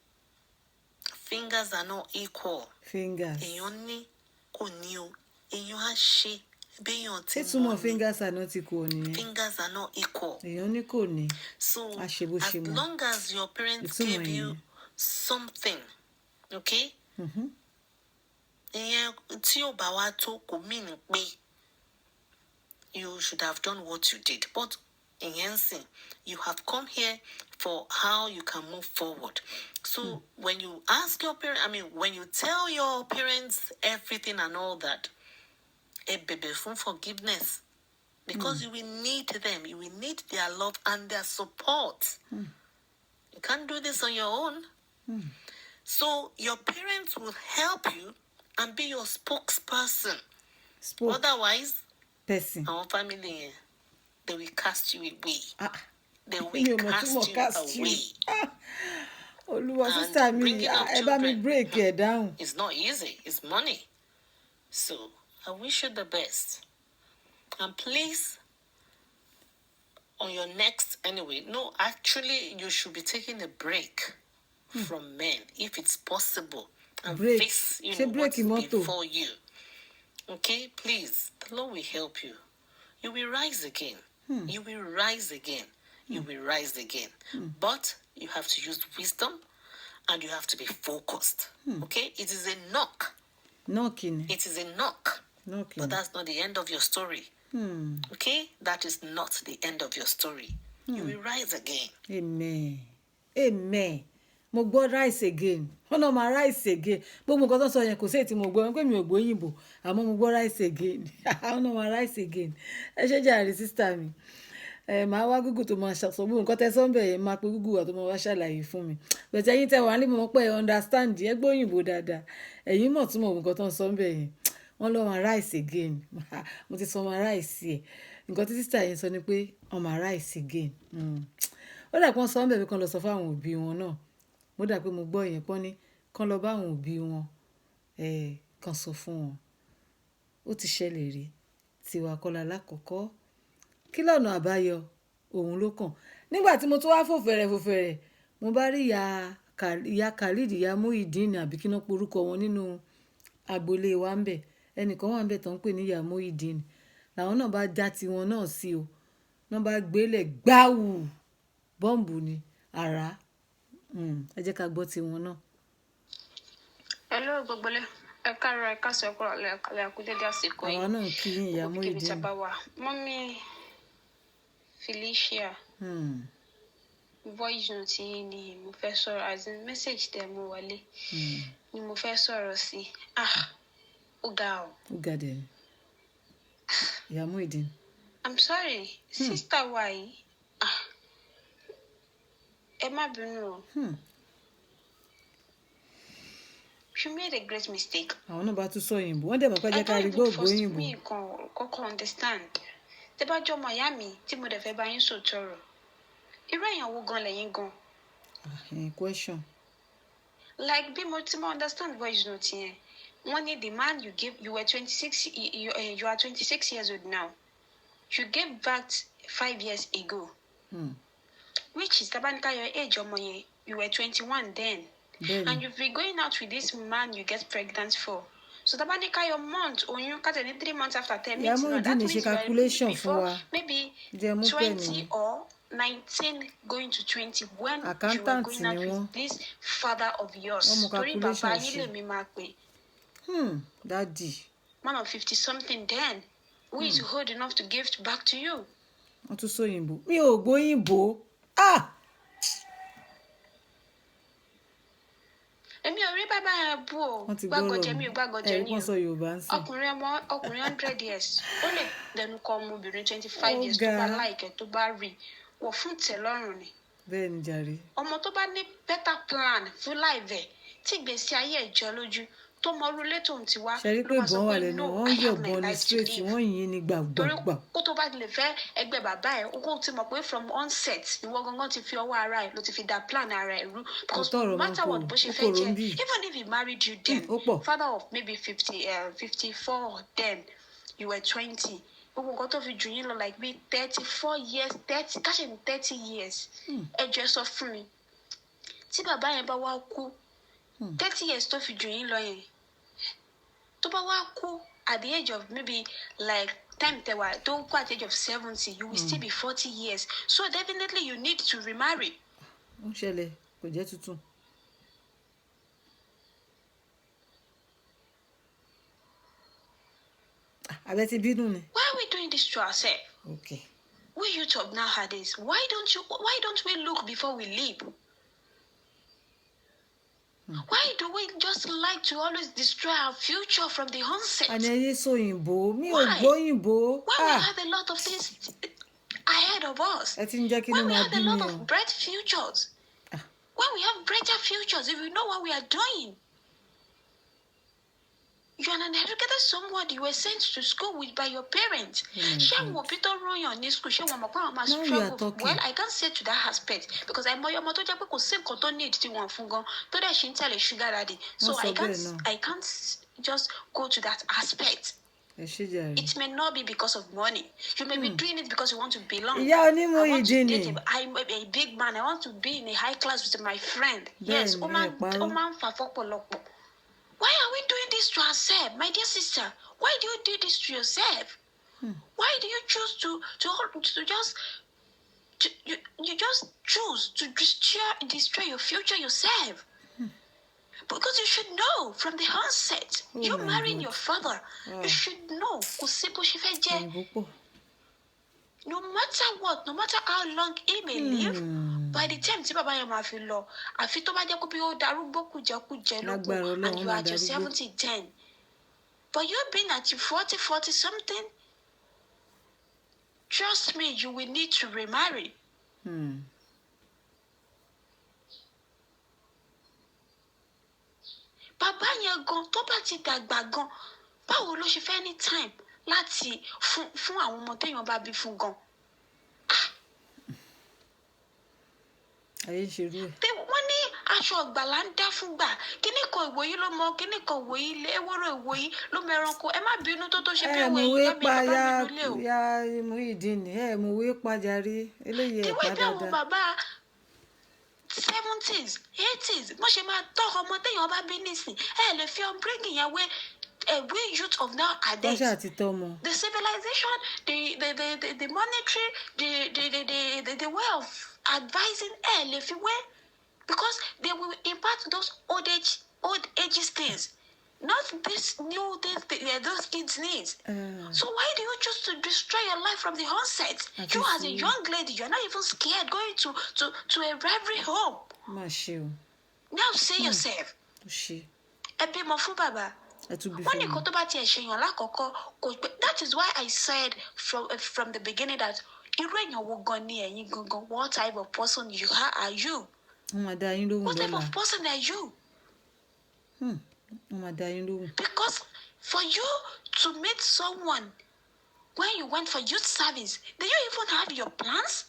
E: Fingers are not equal.
A: Fingers.
E: Èèyàn ní kò ní o. Èèyàn á ṣe béèyàn ti
A: Ìtumọ̀
E: mọ̀ ni.
A: fingers are not equal nìyẹn.
E: Fingers are not equal.
A: Èèyàn ní kò ní.
E: So
A: A ṣe bó
E: as
A: ṣe mọ̀.
E: long as your parents
A: Ìtumọ̀
E: give you
A: ìyẹn.
E: something, okay? Ìyẹn tí ò bá wá tó kò mean pé you should have done what you did. But ìyẹn sìn, you have come here for how you can move forward. So when you ask your parents, when you tell your parents everything and all that, ẹ bẹ̀bẹ̀ fún forgiveness. Because you will need them. You will need their love and their support. You can't do this on your own. So your parents will help you and be your spokesperson.
A: Spoke
E: Otherwise,
A: person.
E: our family, they will cast you away. They
A: Mi ò
E: will
A: mọ̀ túmọ̀
E: cast you away.
A: Olúwa
E: And
A: sísá mi
E: bringing up
A: ẹ bá mi
E: children.
A: break ẹ̀ down.
E: It's not easy. It's money. So I wish you the best. And please, on your next, actually, you should be taking a break from men if it's possible. And
A: Break.
E: face,
A: Ṣé break
E: what's
A: mọ́tò?
E: before you. Okay, please, the Lord will help you. You will rise again. You will rise again. You will rise again. But you have to use wisdom and you have to be focused. Okay, it is a knock.
A: Nọ́ọ̀kì ni.
E: It is a knock.
A: Nọ́ọ̀kì
E: But
A: ni.
E: that's not the end of your story. Okay? That is not the end of your story. You will rise again.
A: Amen. Amen. Mo gbọ́ rise again. Wọ́n náà máa rise again. Gbogbo nǹkan tó sọ yẹn kò sí èyí tí mo gbọ́. Wọ́n pè mí ò gbóyìnbó. Àmọ́ mo gbọ́ rise again. Wọ́n náà máa rise again. Ẹ ṣe jàre sísítà mi. Màá wá Google tó máa sọ gbogbo nǹkan tẹ́ sọ́nbẹ̀ yẹn máa pe Google wà tó máa wá ṣàlàyé fún mi. Bẹ̀tẹ̀ ẹ̀yin tẹ́ wà ní mo mọ̀ pé ẹ understand ẹ gbóyìnbó dáadáa. Ẹ̀yin mọ̀ túmọ̀ nǹkan tó ń sọ́nbẹ̀ yẹn. Wọ́n lọ́ máa rise again. Mo ti sọ máa rise ẹ̀. Nǹkan tí sísítà yẹn sọ ni pé wọ́n máa rise again. Ó dà pé wọ́n sọ́nbẹ̀ mi kan lọ sọ fún àwọn òbí wọn náà. Mo dà pé mo gbọ́ yẹn pọ́n ní kán lọ bá àwọn òbí wọn kan sọ fún wọn. Ó ti ṣẹlẹ̀ rí tiwa kọ́lá lákọ̀ọ́kọ́. Kí lọ́nà àbáyọ òun ló kàn. Nígbà tí mo tún wá fòfẹ̀rẹ̀ mo bá rí ìyá Khalid ìyá Muideen àbí kí náà porúkọ wọn nínú agboolé wa ń bẹ̀. Ẹnìkan wà ń bẹ̀ tó ń pè ní ìyá Muideen. Làwọn náà bá já tiwọn náà sí o. Náà bá gbélẹ̀ gbáwù bọ́ǹbù ni àrá. Ẹ jẹ́ ká gbọ́ tiwọn náà.
F: Hello gbogbo ilé. Ẹ káàárọ̀ ẹ káàsán ẹ kúrọ̀lẹ́ ẹ kálẹ́ kú dédé àsìkò yìí.
A: Àwa náà kí yín ìyá
F: Gbogbo kíbi tí a
A: Muideen.
F: bá wà. Mọ́mí Felicia voice note yìí ni mo fẹ́ sọ̀rọ̀ as in message tẹ̀ mú wọlé ni mo fẹ́ sọ̀rọ̀ sí. Ó ga o.
A: Ó ga dẹ̀ ni. Ìyá Muideen.
F: I'm sorry sister wa yìí ẹ má bínú o. She made a great mistake.
A: Àwọn náà bá tún sọ òyìnbó. Wọ́n dẹ̀ mọ̀ pé jẹ́ ká rí gbọ́ ògbóyìnbó.
F: Mi kan kọ́kọ́ understand. Tẹ́ bá jọ ọmọ ìyá mi tí mo dẹ̀ fẹ́ bá yín sòótọ́ ọ̀rọ̀. Irú èèyàn wo gan lẹ́yìn gan?
A: Question.
F: Like bí mo ti mọ understand voice note yẹn. Wọ́n ní the man you were 26, you are 26 years old now. You gave birth 5 years ago. Which is tabanika your age ọmọ yẹn, you were 21 then.
A: Bẹ́ẹ̀ni.
F: And you've been going out with this man you get pregnant for. So tabanika your month oyún kátẹ ní 3 months after 10
A: Ìyá
F: months.
A: Muideen ṣe calculation fún wa.
F: Maybe
A: Jẹ́ mú pẹ́ẹ́nì.
F: 20 or 19 going to 20 when you were
A: Accountant
F: going out
A: ni wọ́n.
F: with this father of yours.
A: Wọ́n mọ
F: Torí
A: calculation
F: bàbá yín
A: ṣe.
F: lèmi máa pè.
A: Daddy.
F: Man of 50 something then. Who is old enough to give back to you?
A: Wọ́n tún sọ òyìnbó. Mi ò gbóyìnbó.
F: èmi ò rí bàbá yẹn bú o
A: wọ́n ti gbọ́rọ̀
F: gbàgọ̀jẹ̀ mi ò gbàgọ̀jẹ̀
A: ẹ̀rí
F: ni
A: kan
F: o
A: sọ Yorùbá ń sìn.
F: ọkùnrin 100 years ó lè dẹnu kọ ọmọbìnrin 25 years tó
A: Ọ̀gá.
F: bá láìkẹ́ tó bá rí wọ̀ fún tẹ́lọ́rùn ni
A: bẹ́ẹ̀ ni jàre.
F: ọmọ tó bá ní better plan fún láìvẹ̀ tí ìgbésí ayé ẹ̀ jọ lójú tó mọ orúlé tóun ti wá
A: ṣe rí pé
F: ló máa sọ
A: ìbọn wà
F: pé,
A: lẹ́nu
F: "No,
A: wọ́n
F: I
A: yọ̀
F: have my
A: bọ́n ní
F: life to
A: straight
F: live."
A: wọ́n yìn ní
F: torí
A: gbàgbàgbà.
F: kó tó bá lè fẹ́ ẹgbẹ́ bàbá ẹ̀ ó ti mọ̀ pé from onset ìwọ gangan ti fi ọwọ́ ara ẹ̀ ló ti fi da plan ara ẹ̀ rú because
A: Òótọ́ ọ̀rọ̀
F: no
A: máa ń
F: matter what
A: korò,
F: bó ṣe
A: ó
F: fẹ́
A: korò
F: jẹ́
A: ń bì.
F: even if he married you then
A: ó pọ̀.
F: father of maybe 54 then you were 20 gbogbo nǹkan tó fi jù yín lọ like bí 34 years 30 káṣe ní 30 years ẹ jẹ́ sọ fún mi tí bàbá yẹn bá wá kú 30 years tó fi jù yín lọ yẹn tó bá wá kú at the age of maybe like time tẹwa tó kú at the age of 70 you will still be 40 years so definitely you need to remarry.
A: ó ń ṣẹlẹ̀ kò jẹ́ tuntun. abẹ́ ti bínú ni.
F: Why are we doing this to ourselves?
A: okay.
F: We youth of nowadays, why don't we look before we leap? Why do we just like to always destroy our future from the onset?
A: àní ẹyẹ sọ òyìnbó mi ò
F: Why?
A: gbóyìnbó.
F: When we have a lot of things ahead of us,
A: ẹ ti ń jẹ́ kí
F: when
A: inú
F: we
A: máa
F: have
A: bí
F: a
A: mi
F: lot
A: o.
F: of bright futures, when we have brighter futures, if we know what we are doing. You are an educated someone you were sent to school with by your parents. Ṣé àwọn òbí tó ròyàn ní school ṣé wọn mọ̀ pé àwọn máa
A: Now we are
F: struggle?
A: talking.
F: Well, I can't say to that aspect because àìmọye ọmọ tó jẹ́ pé kò sí nǹkan tó need tí wọ́n fún gan tó dẹ̀ ṣe ń tẹ̀lé sugar daddy. So
A: Wọ́n sọ bẹ́ẹ̀ náà.
F: I can't just go to that aspect.
A: ẹ ṣe jàre.
F: It may not be because of money. You may be doing it because you want to belong.
A: ìyá onímọ̀
F: I want to
A: ìdí ni.
F: date I'm a big man. I want to be in a high class with my friend.
A: Bẹ́ẹ̀
F: Yes,
A: ni,
F: ó
A: ẹ parọ́.
F: máa ń fà fọ́pọ̀lọpọ̀. Why are we doing this to ourselves, my dear sister? Why do you do this to yourself? Why do you choose to just you just choose to destroy your future yourself? Because you should know from the onset,
A: Oh
F: you
A: my
F: marrying
A: God.
F: your father, you should know. Kò sí bó ṣe fẹ́ jẹ́.
A: òyìnbó pọ̀.
F: No matter what, no matter how long he may live, by the time tí bàbá yẹn máa fi lọ, àfi tó bá jẹ́ pé bí ó darúgbó kùjẹkùjẹ lóko,
A: Lágbára Ọlọ́run,
F: and you
A: máa
F: are at your
A: darúgbó.
F: 70, 10. But you being at your 40 something, trust me, you will need to remarry. Bàbá yẹn gan tó bá ti dàgbà gan, báwo ló ṣe fẹ́ ní time láti fún àwọn ọmọ téèyàn bá bí fún gan?
A: ayé ń ṣerú ẹ̀.
F: Wọ́n ní aṣọ ọ̀gbàlà ń dá fún gbà kíní kan ìwòyí ló mọ kíní kan ìwòyí ilé ewúro ìwòyí ló mọ ẹranko ẹ má bínú tó ṣe bí
A: ẹ
F: ìwé
A: mú
F: yìí
A: wé
F: lọ́mọ
A: pa
F: ìjọba
A: ya
F: mi lólè o.
A: ya mú ìdí ni ẹ mú wé pa jàre eléyìí ẹ
F: ìwé
A: pa
F: bí àwọn
A: dáadáa.
F: bàbá 70s 80s wọ́n ṣe máa tọ́ ọmọ téèyàn bá bí nísìn ẹ lè fi ọ̀bíríngì yẹn wé we youth of
A: wọ́n
F: nowadays.
A: ṣáà ti tọ́ ọmọ.
F: The civilization, the monetary, the way of advising if you will, because they will impact those old ages things, not this new things those kids need. So why do you choose to destroy your life from the onset? You as a young lady, you're not even scared going to a reverie home.
A: má ṣe o.
F: Now say yourself.
A: ó ṣe.
F: Ẹ bímọ fún bàbá.
A: ẹ tún bí
F: Wọ́n ní
A: fún mi.
F: nǹkan tó bá tiẹ̀ ṣèyàn lákọ̀ọ́kọ́ kò pé that is why I said from the beginning that irú èèyàn wo gan ni ẹ̀yin gangan what type of person you are you?
A: wọ́n máa dá yín lóhùn
F: What type
A: lọ́la.
F: of person are you?
A: wọ́n máa dá yín lóhùn.
F: Because for you to meet someone when you went for youth service, do you even have your plans?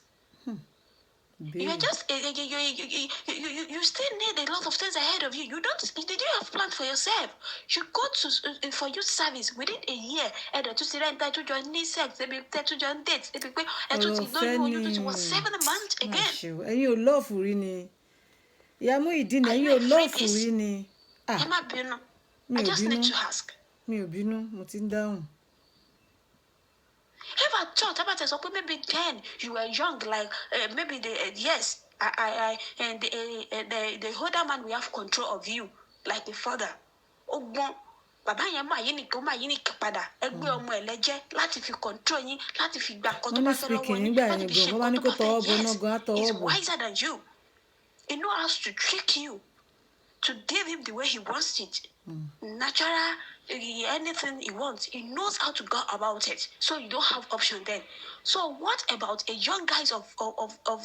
F: You are just you still need a lot of things ahead of you. Did you have plans for yourself? You go to for youth service within a year. Ẹ̀dọ̀ tún ti rẹ́ńtà tó jọ ní sex ebi tẹ́ tó jọ ń date ebi pé ẹ̀ tún ti lóyún oyún tó ti wọ 7 months
A: má
F: again.
A: ṣe o ẹ̀yin ò lọ́ọ̀fù rí ni ìyá mú ìdí ni
F: Are
A: ẹ̀yin
F: you
A: ò
F: afraid
A: lọ́ọ̀fù
F: this?
A: rí ni.
F: Ẹ má bínú.
A: mi
F: I
A: ò
F: just
A: bínú
F: need to ask.
A: mi ò bínú mo ti ń dáhùn.
F: If I thought about it, so maybe then you were young, like maybe yes, and the older man will have control of you, like the father. Ogbon, bàbá yẹn máa yí nìkan padà ẹgbẹ́ ọmọ ẹ̀ lẹ́jẹ́ láti fi control yín láti fi gba nǹkan tó bá fẹ́ lọ́wọ́ yín láti fi ṣe nǹkan tó bá fẹ́. Yes, he's wiser than you. He knows how to trick you to give him the way he wants it. Natural, anything he wants, he knows how to go about it. So you don't have option then. So what about a young guys of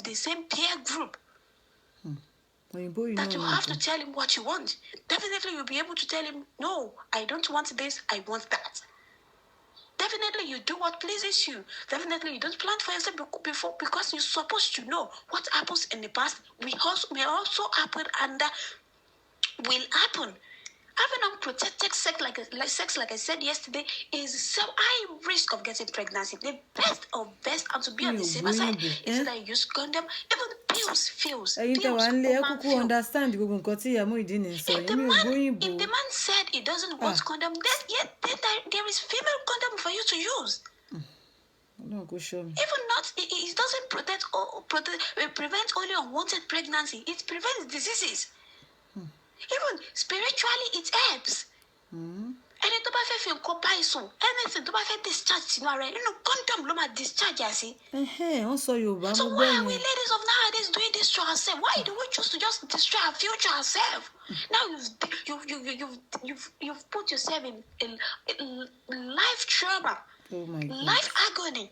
F: the same peer group? That you have to tell him what you want. Definitely you'll be able to tell him, no, I don't want this, I want that. Definitely you do what pleases you. Definitely you don't plan for yourself before, because you're supposed to know what happens in the past may also happen and will happen. Having unprotected sex, like I said yesterday, is so high risk of getting pregnancy. The best of best, and to be on the safer side, is that you use condom. Even pills fails.
A: Ẹ̀yin tẹ́ wà nílé ẹ kúkú understand gbogbo nǹkan tí ìyá Muyideen ń sọ. Èmi ò gbóyìnbó.
F: If the man said he doesn't want condom, then there is female condom for you to use.
A: No, go show me.
F: Even not, it doesn't prevent only unwanted pregnancy. It prevents diseases. Even spiritually, it helps. Ẹni tó bá fẹ́ fi nǹkan bá ìsùn, anything tó bá fẹ́ discharge sínú ara ẹ̀, nínú condom ló máa discharge ẹ̀ sí.
A: Wọ́n sọ Yorùbá
F: So
A: mo
F: why
A: gbọ́
F: are we
A: yẹn.
F: ladies of nowadays doing this to ourselves? Why do we choose to just destroy our future ourselves? Now you've put yourself in life trauma,
A: Oh my God.
F: life agony.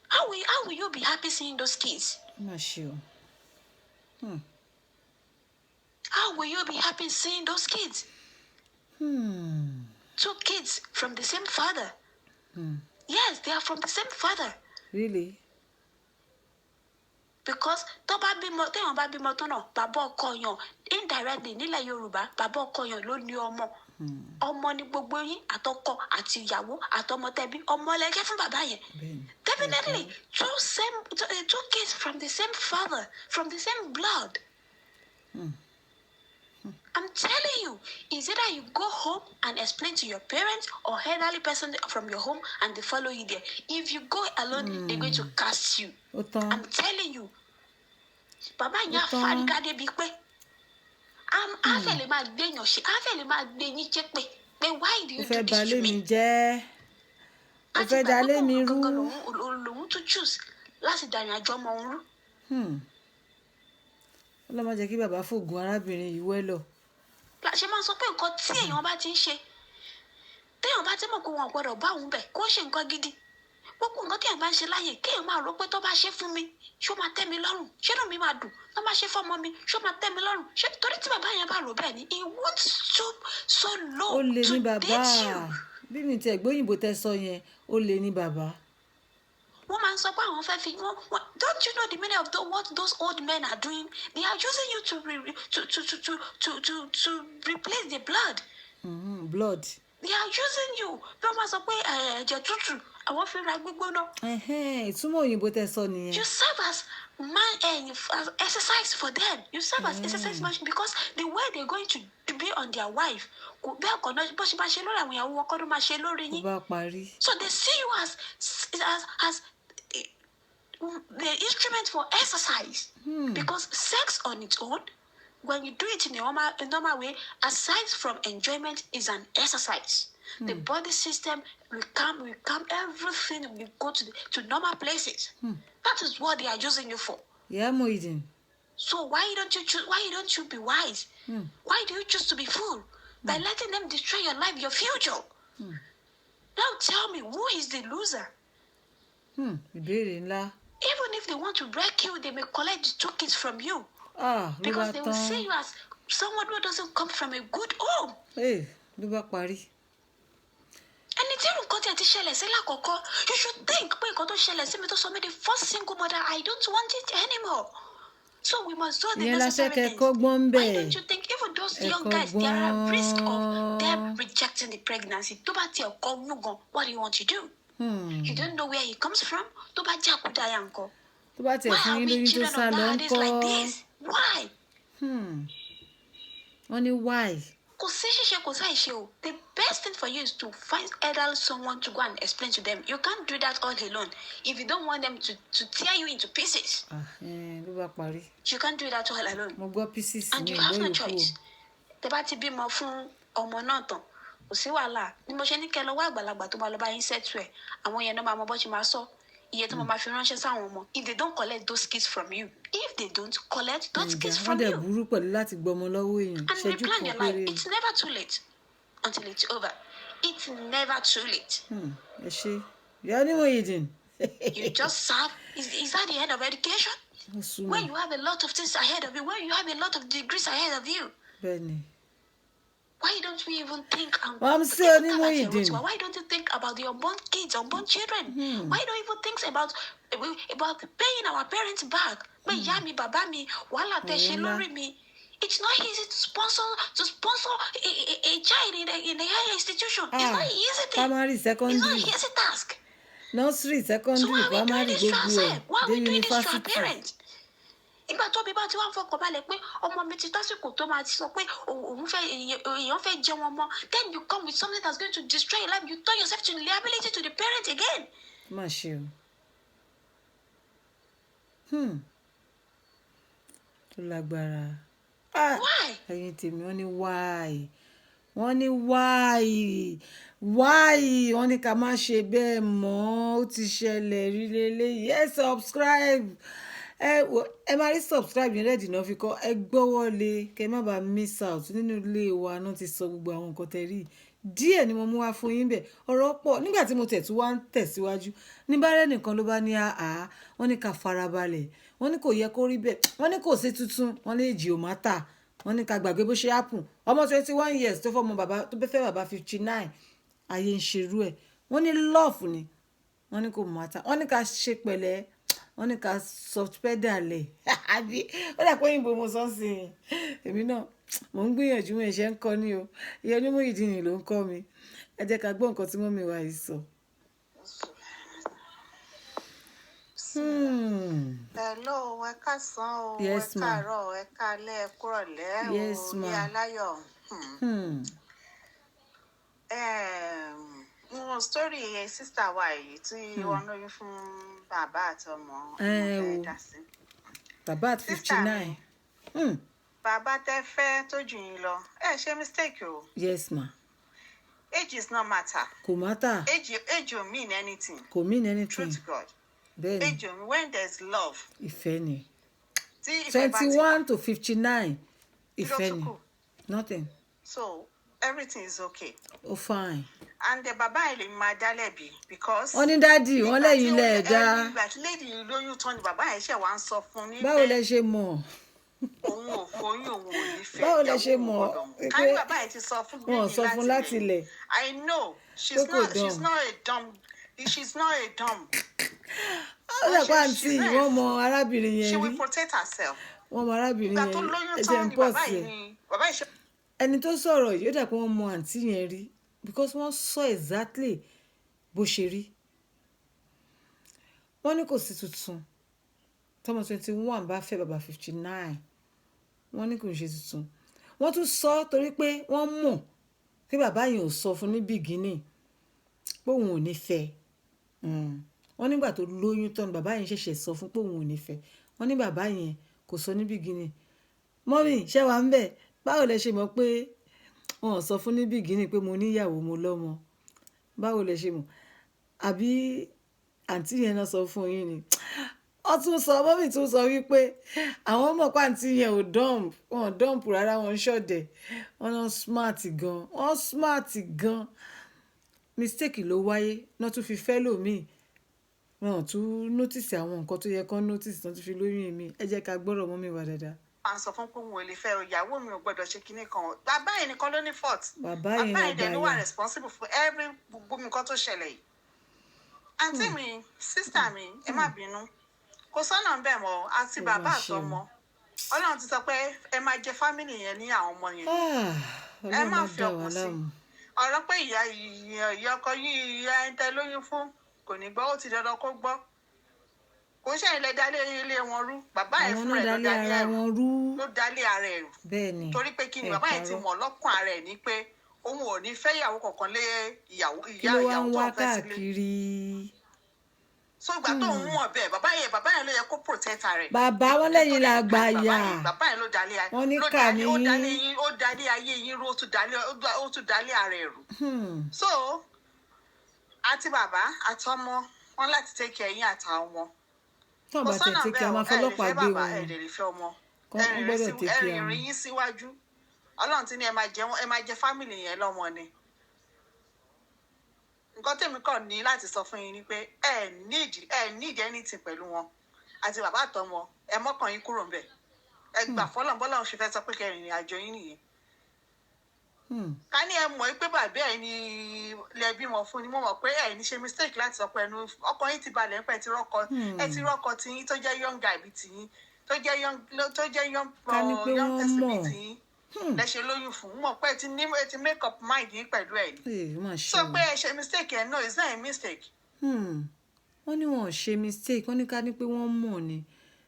F: How will you be happy seeing those kids?
A: I'm not sure.
F: How will you be happy seeing those kids? 2 kids from the same father. Yes, they are from the same father.
A: Really?
F: Because téèyàn bá bímọ tán náà, bàbá ọkọ yàn indirectly nílẹ̀ Yorùbá, bàbá ọkọ yàn ló ní ọmọ. Ọmọ ni gbogbo yín, àtọkọ àti ìyàwó àtọmọ tẹbí, ọmọ lẹjẹ fún bàbá yẹn. Definitely, 2 kids from the same father, from the same blood. I'm telling you, is either you go home and explain to your parents or elderly person from your home and they follow you there. If you go alone, they're going to cast you. I'm telling you. Bàbá yẹn àfarigádé bíi pé a fẹ́ lè máa gbéyàn ṣe, a fẹ́ lè máa gbé yín jẹ́ pé why do you do this to me?
A: Ó fẹ́ dalé mi rú.
F: Lòun tún choose láti dàrin àjọ ọmọ òun rú.
A: Ọlọ́mọ jẹ́ kí bàbá fògùn arábìnrin yìí wẹ́lọ̀.
F: Ṣé máa sọ pé nǹkan tí èèyàn bá ti ń ṣe, téèyàn bá ti mọ̀ pé wọn ò gbọ́dọ̀ bá òun bẹ̀ kó ṣe nǹkan gidi. Gbogbo nǹkan téèyàn bá ń ṣe láyè kéèyàn máa rò pé tó bá ṣe fún mi ṣó máa tẹ́ mi lọ́rùn, ṣé inú mi máa dùn, tó bá ṣe fọ́mọ mi ṣó máa tẹ́ mi lọ́rùn, ṣé torí tí bàbá yẹn bá rò bẹ́ẹ̀ ni he wants so low
A: Ó lè ní
F: to
A: bàbá.
F: date you.
A: Bí mi tiẹ̀ gbóyìnbó tẹ sọ yẹn, ó lè ní bàbá.
F: Wọ́n máa ń sọ pé àwọn fẹ́ fi don't you know the meaning of what those old men are doing? They are using you to replace the blood.
A: Blood.
F: They are using you. Bí wọ́n máa sọ pé ẹ̀jẹ̀ tútù àwọn fi ra gbígbóná.
A: Ìtumọ̀ òyìnbó tẹ sọ nìyẹn.
F: You serve as as exercise for them. You serve as exercise machine because the way they're going to be on their wife kò bẹ́ẹ̀ kọ́ náà bó ṣe máa ṣe lórí àwọn ìyàwó wọn kọ́ ló máa ṣe lórí
A: Ó
F: yín.
A: bá parí.
F: So they see you as the instrument for exercise. Because sex on its own, when you do it in a normal way, aside from enjoyment, is an exercise. The body system will calm everything will go to normal places. That is what they are using you for.
A: Ìyá Muyideen.
F: So why don't you be wise? Why do you choose to be fool? By letting them destroy your life, your future. Now tell me, who is the loser?
A: Ìbéèrè ńlá.
F: Even if they want to wreck you, they may collect the 2 kids from you.
A: Ló bá
F: Because they will
A: tán.
F: see you as someone who doesn't come from a good home.
A: Ló bá parí.
F: Ẹni tí nǹkan tí ẹ ti ṣẹlẹ̀ sí lákọ̀ọ́kọ́, you should think pé nǹkan tó ṣẹlẹ̀ sí mi tó sọ mí the first single mother, I don't want it anymore. So we must do the
A: Ìyẹn la fẹ́
F: necessary
A: kẹ́
F: things.
A: kọ́gbọ́n ń
F: Why
A: bẹ̀.
F: don't you think even those young guys, they are at risk of them rejecting the pregnancy? Tó bá tiẹ̀ kọ́ oyún gan, what do you want to do? You don't know where he comes from. Tó bá jẹ́ àkúdàáyà nǹkan.
A: Tó bá tiẹ̀
F: Why
A: fún
F: are
A: yín
F: we
A: lóyún tó
F: children
A: sá
F: of
A: lọ ń
F: nowadays like
A: kọ́.
F: this? Why?
A: Wọ́n ní why?
F: Kò sí ṣíṣe kò sáì ṣe o. The best thing for you is to find elderly someone to go and explain to them. You can't do that all alone. If you don't want them to tear you into pieces,
A: Ló bá parí.
F: you can't do that all alone.
A: Mo gbọ́ pieces
F: And
A: mi
F: you
A: ò
F: have
A: gbọ́
F: no
A: yòókù o.
F: choice. Tẹ́ bá ti bímọ fún ọmọ náà tán, kò sí wàhálà ni mo ṣe ní kẹ́ lọ wá àgbàlagbà tó máa lọ bá yín settle ẹ̀ àwọn yẹn náà máa mọ bó ṣe máa sọ iye tó máa fi ránṣẹ́ sáwọn ọmọ if they don't collect those kids from you if they don't collect those kids from
A: wọ́n dẹ̀
F: you
A: burú pẹ̀lú láti gbọmọ lọ́wọ́ èèyàn
F: and
A: ṣẹ́jú
F: replan
A: kan
F: your
A: péré.
F: life it's never too late until it's over it's never too late.
A: Ẹ ṣe ìyá onímọ̀ ìdìn.
F: You just serve. Is that the end of education?
A: Ó súnmọ́.
F: When you have a lot of things ahead of you, when you have a lot of degrees ahead of you,
A: Bẹ́ẹ̀ni.
F: why don't we even think and
A: Wọ́n
F: think
A: ṣe
F: about
A: onímọ̀
F: your
A: ìdìn.
F: ritual? Why don't you think about the unborn kids, unborn children? Why don't you even think about paying our parents back? Pé ìyá mi, bàbá mi, wàhálà tẹ́ ṣe lórí mi. It's not easy to sponsor a child in a higher institution. It's not an easy thing.
A: Primary,
F: It's not
A: secondary,
F: an easy task.
A: nursery,
F: So
A: secondary,
F: why are we doing
A: primary,
F: this to
A: gbogbo ẹ̀
F: ourselves? Why are
A: dé
F: we doing this to our
A: yunifásitì.
F: parents? Ìgbà tó bí bá ti wá ń fọkàn balẹ̀ pé ọmọ mi ti tásìkò tó máa ti sọ pé òun fẹ́ èèyàn fẹ́ jẹun ọmọ, then you come with something that's going to destroy your life. You turn yourself to liability to the parent again.
A: Má ṣe o. Tó lágbára.
F: Why?
A: Ẹyin tèmi wọ́n ní why. Wọ́n ní why. Why wọ́n ní ká má ṣe bẹ́ẹ̀ mọ́, ó ti ṣẹlẹ̀ rí leléyìí. Ẹ subscribe. Ẹ máa rí subscribe yẹn rẹ́ẹ̀dì náà fi kọ́ ẹ gbọ́wọ́ lé kẹ́ má bàa miss out nínú ilé wa náà ti sọ gbogbo àwọn nǹkan tẹ́ rí díẹ̀ ni mo mú wá fún yín bẹ̀ ọ̀rọ̀ pọ̀ nígbà tí mo tẹ̀tú wá ń tẹ̀síwájú ní bárẹ̀ nìkan ló bá ní àá wọ́n ní ká farabalẹ̀ wọ́n ní kò yẹ kó rí bẹ́ẹ̀ wọ́n ní kò sí tuntun wọ́n ní èjì ò má tà wọ́n ní ká gbàgbé bó ṣe happen ọmọ 21 years tó fọmọ bàbá tó fẹ́ bàbá 59 ayé ń ṣerú ẹ̀ wọ́n ní love ni wọ́n ní kò má tà wọ́n ní ká ṣe pẹ̀lẹ́ wọ́n ní ká soft pedal ẹ̀ àbí ó dà pé òyìnbó mo sọ sí i èmi náà mò ń gbìyànjú mo ṣe ń kọ́ ni o ìyẹn onímọ̀ ìdíyìn ló ń kọ́ mi ẹ jẹ́ ká gbọ́ nǹkan tí mọ́mì wa yìí sọ.
G: Hello, ẹ káàsán o, ẹ
A: Yes, ma.
G: káàárọ̀, ẹ káalẹ́, ẹ kúrọ̀lẹ́
A: Yes,
G: o,
A: ma.
G: ní aláyọ̀. Mo story sísá wa yìí tí wọ́n lóyún fún bàbá àti ọmọ
A: o.
G: dá sí.
A: bàbá at
G: Sister
A: 59.
G: Bàbá tẹ́ fẹ́ tó jù yín lọ, ẹ ṣe mistake o.
A: Yes ma.
G: Age is not matter.
A: Kò mátà
G: Age don't mean anything.
A: kò mean anything
G: Truth to God.
A: bẹ́ẹ̀ ni
G: Age don't, when there's love.
A: ìfẹ́ ni
G: Tí ìfẹ́ bá ti
A: 21 to 59 ìfẹ́
G: tún
A: ni
G: kù.
A: nothing
G: So everything is okay.
A: ó fine.
G: And the bàbá ẹ̀ lè máa dá lẹ́bi because.
A: wọ́n ní dádì wọ́n lẹ́yìn ilẹ̀ ẹ̀dá
G: Ìgbà tí lady lóyún tán ni bàbá ẹ̀ ṣẹ̀ wá ń sọ fún ní
A: báwo lẹ ṣe mọ̀
G: òun ò foyún òun ò ní fẹ́.
A: Báwo lẹ ṣe
G: ìyàwó
A: mọ̀
G: òun gbọ́dọ̀ mú.
A: pé
G: Ká ní bàbá ẹ̀ ti sọ fún
A: wọn ò sọ fún láti ilẹ̀
G: I know she's
A: Pé kò
G: not
A: dumb.
G: a dumb. She's not a dumb.
A: ó lè pa àǹtí
G: she's
A: wọ́n mọ arábìnrin
G: She
A: yẹn rí
G: will protect herself.
A: wọ́n mọ arábìnrin
G: Ìgbà
A: yẹn
G: tó
A: rí
G: lóyún
A: ẹ jẹ́
G: tán
A: ń
G: ni
A: pọ̀
G: bàbá
A: sí
G: ẹ̀
A: ẹ̀
G: ni bàbá ẹ̀ ṣe.
A: ẹni tó sọ̀rọ̀ yìí ó dà pé wọ́n mọ àǹtí yẹn rí because wọ́n sọ exactly bó ṣe rí wọ́n ní kò sí tuntun tọmọ 21 bá fẹ́ bàbá 59 wọ́n ní kò ṣe tuntun wọ́n tún sọ torí pé wọ́n mọ̀ pé bàbá yẹn ò sọ fún ní bìgínì pé òun ò ní fẹ́ wọ́n nígbà tó lóyún tán bàbá yẹn ṣẹ̀ṣẹ̀ sọ fún pé òun ò ní fẹ́ wọ́n ní bàbá yẹn kò sọ ní bìgínì mọ́mì ṣé wàá ń bẹ̀ báwo lẹ ṣe mọ̀ pé wọn ò sọ fún ní bìgínì pé mo níyàwó mo lọ́mọ báwo lẹ ṣe mọ̀ àbí àǹtí yẹn náà sọ fún yín ni wọ́n tún sọ mọ́mì tún sọ wípé àwọn mọ̀ pé àǹtí yẹn ò dump wọn ò dump rárá wọn ń ṣọ̀dẹ̀ wọn náà smart gan wọn smart gan mistake ló wáyé náà tún fi fẹ́ lòmíì wọn ò tún notice àwọn nǹkan tó yẹ kán notice náà tún fi lóyún èmi ẹ jẹ́ ká gbọ́rọ̀ mọ́mì wa dáadáa.
G: à ń sọ fún pé òun ò lè fẹ́ o, ìyàwó mi ò gbọ́dọ̀ ṣe kinní kan bàbá ẹ̀ nìkan ló ní fault
A: bàbá yẹn
G: bàbá ẹ̀ dẹ̀ ló wà
A: àgbàyà
G: responsible for every gbogbo nǹkan tó ṣẹlẹ̀ yìí àǹtí mi sísítà mi ẹ má bínú kò sọ́nà ń bẹ̀ mọ́ àti bàbá àtọmọ ọlọ́run ti sọ pé ẹ máa jẹ fámìlì yẹn ní àwọn ọmọ yẹn ẹ má fi ọkàn sí ọ̀rọ̀ pé ìyá ọkọ yìí ìyá ẹ̀ ń tẹ lóyún fún kò ní gbọ́ ó ti dandan kó gbọ́ kò ń ṣẹ̀yìn lẹ dálé ilé wọn rú bàbá ẹ̀ fún ẹ̀ ló dálé ara wọn rú ló dálé ara ẹ̀ rú
A: bẹ́ẹ̀ni
G: torí pé kí ni bàbá ẹ̀ ti mọ̀ lọ́kàn ara ẹ̀ ní pé òun ò ní fẹ́ ìyàwó kankan lé ìyá
A: kí ló wá ń
G: ìyàwó tó
A: wá
G: ń fẹ́ sílé
A: káàkiri
G: so ìgbà tó ń mú ọbẹ bàbá yẹn ló yẹ kó protect rẹ̀.
A: bàbá wọn lẹ́yìn la gbà yà
G: bàbá yẹn ló dalẹ̀
A: wọn ní kà ní
G: ó dalẹ̀ ayé yín rú ó tún dalẹ̀ ara ẹ̀ rú. so àti bàbá àtọmọ wọn láti take care yín àtàwọn ọmọ.
A: tó bá tẹ̀ tí kí a máa fọlọ́pàá gbé wọn
G: ẹ̀ẹ́dẹ̀rẹ̀ fẹ́ ọmọ
A: gbọ́dọ̀ tẹ̀ kí a
G: ẹ̀rìn yín síwájú ọlọ́run ti ní ẹ máa jẹ fámìlì yẹn lọ́mọ ni. nǹkan tèmi kàn ní láti sọ fún yín ni pé ẹ need anything pẹ̀lú wọn àti bàbá àtọmọ ẹ mọ́kàn yín kúrò ńbẹ̀ ẹ gbà fọlọ́n bọ́lọ́run ṣe fẹ́ sọ pé kẹrin ìrìn àjò yín nìyẹn. ká ní ẹ mọ̀ pé bàbá ẹ ní lẹ bímọ fún ni mo mọ̀ pé ẹ ní ṣe mistake láti sọ pé ẹnu ọkọ yín ti balẹ̀ pé ẹ ti rọ́kọ tiyín tó jẹ́ young guy bíi tiyín tó jẹ́ young person bíi tiyín lẹ ṣe lóyún fún mọ̀ pé ẹ ti make up mind yín pẹ̀lú ẹ̀ ni sọ pé ẹ ṣe mistake ẹ no it's not a mistake.
A: wọ́n ní wọn ò ṣe mistake wọ́n ní ká ní pé wọ́n mọ̀ ni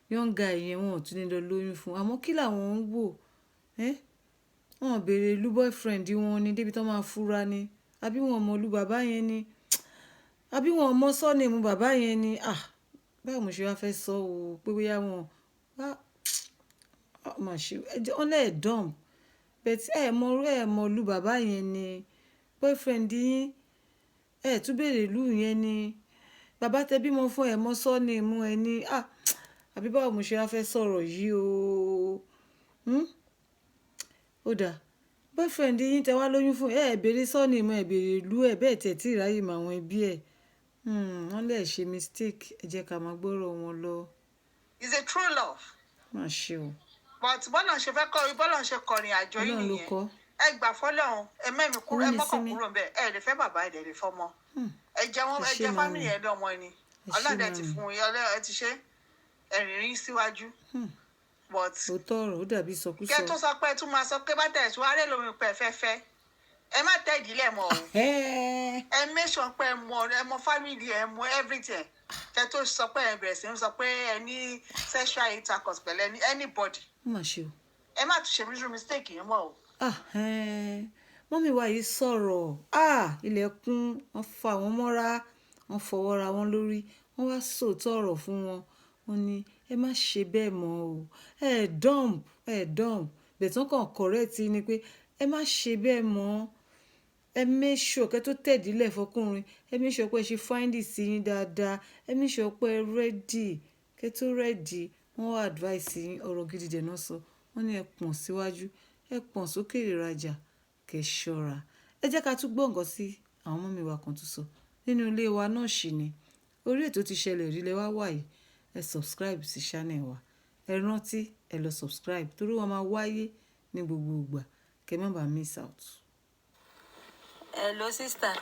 A: young guy yẹn wọn ò tún ní lọ lóyún fún àmọ́ kí làwọn ń wò wọn ò béèrè ìlú boyfriend wọn ni débi tó máa fura ni àbí wọn mọ ìlú bàbá yẹn ni àbí wọn mọ sọ́ọ̀nìmù bàbá yẹn ni báwo mo ṣe wá fẹ́ sọ o pé bóyá wọn mà ṣe wọn lẹ́ẹ̀ dump bẹ́ẹ̀ tí ẹ mọ ìlú bàbá yẹn ni boyfriend yín ẹ tún béèrè ìlú yẹn ni bàbá tẹ bímọ fún ẹ mọ sọ́ọ̀nìmù ẹ ni àbí báwo mo ṣe wá fẹ́ sọ̀rọ̀ yìí o ó dáa boyfriend yín tẹ wá lóyún fún ẹ béèrè sọ́ọ̀nìmù ẹ béèrè ìlú ẹ bẹ́ẹ̀ tẹ̀ tí ìráyè mọ àwọn ẹbí ẹ wọ́n lè ṣe mistake ẹ jẹ́ ká máa gbọ́rọ̀ wọn lọ.
G: it's a true love.
A: má ṣe o.
G: but bọ́lá ṣe fẹ́ kọ́ bọ́lá ṣe kọrin àjọ yìí nìyẹn ẹ gbà fọ́lọ́run ẹ mẹ́mi kúrò ẹ mọ́kàn kúrò ń bẹ̀ ẹ lè fẹ́ bàbá ẹ lè fọ́mọ ẹ jẹ́ fámìlì ẹ lọ́mọ ni ọlọ́dẹ ti fún yín ẹ ti ṣe ẹ̀rìnrín síwájú. but
A: òótọ́ ọ̀rọ̀ ó dàbí sọkúsọ.
G: kẹ́ tó sọ pé tún máa sọ pé bá tẹ̀ tún arẹ́ lómi pẹ̀ fẹ́fẹ́ ẹ má tẹ́ ìdílé mọ́ o ẹ mẹ́sàn pé ẹ mọ fámìlì ẹ mọ everything kẹ́ tó sọ pé ẹ bẹ̀rẹ̀ sí ń sọ pé ẹ ní sexual intercourse pẹ̀lú anybody ẹ má tún ṣe mistake yẹn mọ́ o.
A: mọ́mí wa yìí sọ̀rọ̀ ilẹ̀kùn wọn fa wọn mọ́ra wọn fọwọ́ ra wọn lórí wọn wá sòótọ́ ọ̀rọ̀ fún wọn wọn ní ẹ má ṣe bẹ́ẹ̀ mọ́ o dump bẹ̀tán kan correct ni pé ẹ má ṣe bẹ́ẹ̀ mọ́ ẹ make sure kẹ́ tó tẹ̀dílẹ̀ fọkùnrin ẹ make sure pé ẹ ṣe finding sí yín dáadáa ẹ make sure pé ẹ ready kẹ́ tó ready wọ́n wá advice yín ọ̀rọ̀ gidi dẹ̀ náà sọ wọ́n ní ẹ pọ̀n síwájú ẹ pọ̀n sókè ìrajà kẹ́ ṣọ́ra ẹ jẹ́ ká tún gbọ́ nǹkan sí àwọn ọmọ mi wa kan tún sọ nínú ilé wa náà ṣì ni orí ètò ti ṣẹlẹ̀ rí lẹ wá wà yìí ẹ subscribe sí channel wa ẹ rántí ẹ lọ subscribe torí wọn máa wáyé ní gbogbo ìgbà kẹ́ má bàa miss out.
H: Hello sister.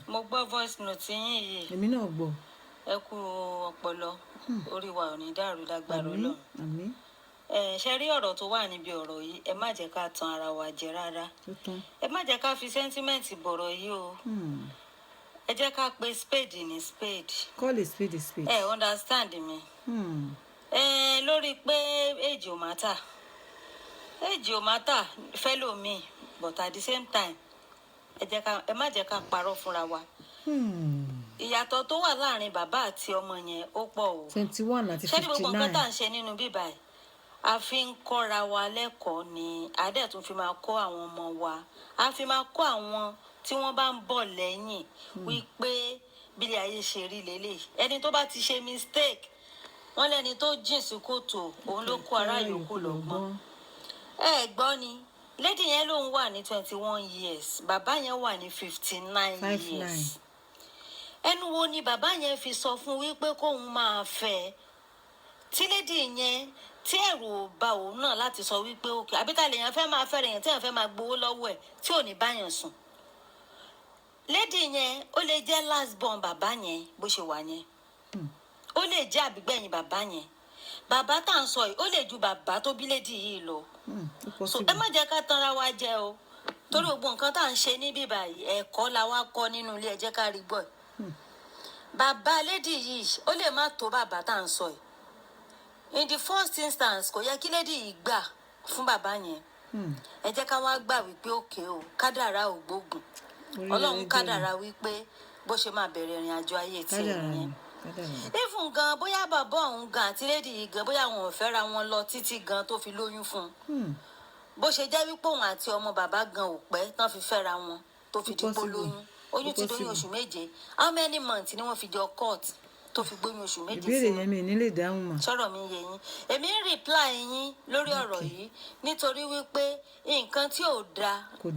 H: Mo gbọ́ voice note yín yìí.
A: Èmi náà gbọ́.
H: Ẹ kú ọpọlọ. Orí wa ò ní dàrú lágbára Ọlọ́run.
A: Àmín.
H: Ṣe rí ọ̀rọ̀ tó wà níbi ọ̀rọ̀ yìí ẹ má jẹ́ ká tan ara wa jẹ rárá. Ẹ má jẹ́ ká fi sentiment bọ̀rọ̀ yìí o. Ẹ jẹ́ ká pe spade ní spade.
A: Call a spade a spade.
H: Ẹ understand mi. Lórí pé age ò matter. Age ò matter fẹ́lòmíì but at the same time ẹ má jẹ́ ká parọ́ fúnra wa. Ìyàtọ̀ tó wà láàrin bàbá àti ọmọ yẹn ó pọ̀ o.
A: 21 àti 59.
H: Ṣé ní gbogbo nǹkan tá à ń ṣe nínú bíbá ẹ̀ a fi ń kọ́ra wa lẹ́kọ̀ọ́ ni adé tún fi máa kọ́ àwọn ọmọ wa a fi máa kọ́ àwọn tí wọ́n bá ń bọ̀ lẹ́yìn wípé bílẹ̀ ayé ṣe rí lélẹ̀ ẹni tó bá ti ṣe mistake wọ́n lẹ́ni tó jìn sí kòtò òun ló kó ará yòókù lọ́gbọ́n. Ẹ gbọ́ ni lady yẹn lòun wà ní 21 years bàbá yẹn wà ní 59 years ẹnu wo ni bàbá yẹn fi sọ fún wípé kóun máa fẹ́ tí lady yẹn tí ẹ̀rù ò bà òun náà láti sọ wípé òkè àbíta lèèyàn fẹ́ máa fẹ́ rèèyàn tí èèyàn fẹ́ máa gbowó lọ́wọ́ ẹ̀ tí ò ní báyàn sùn lady yẹn ó lè jẹ́ last born bàbá yẹn bó ṣe wà yẹn ó lè jẹ́ àbígbẹ̀yìn bàbá yẹn bàbá tá à ń sọ yìí ó lè ju bàbá tó bí lady yìí lọ so ẹ má jẹ́ ká tanra wa jẹ o torí gbogbo nǹkan tá à ń ṣe níbí báyìí ẹ̀kọ́ la wá kọ́ nínú ilé ẹ jẹ́ ká rí gbọ́ bàbá lady yìí ó lè má tó bàbá tá à ń sọ yìí in the first instance kò yẹ kí lady yìí gbà fún bàbá yẹn ẹ jẹ́ ká wá gbà wípé òkè o kádàrá ò gbógun ọlọ́run kádàrá wípé bó ṣe máa bẹ̀rẹ̀ ìrìn àjò ayé tiẹ̀ nìyẹn even gan bóyá bàbá òun gan àti lady yìí gan bóyá wọn ò fẹ́ra wọn lọ títí gan tó fi lóyún fún un bó ṣe jẹ́ wípé òun àti ọmọ bàbá gan ò pẹ́ tán fi fẹ́ra wọn tó fi dípò lóyún oyún ti lóyún oṣù méje how many months ni wọ́n fi jọ court tó fi gbóyún oṣù méje
A: ìbéèrè yẹn mi ní lè dáhùn mà.
H: sọ̀rọ̀ mi yé yín èmi ń reply yín lórí ọ̀rọ̀ yìí nítorí wípé nǹkan tí ò dáa kò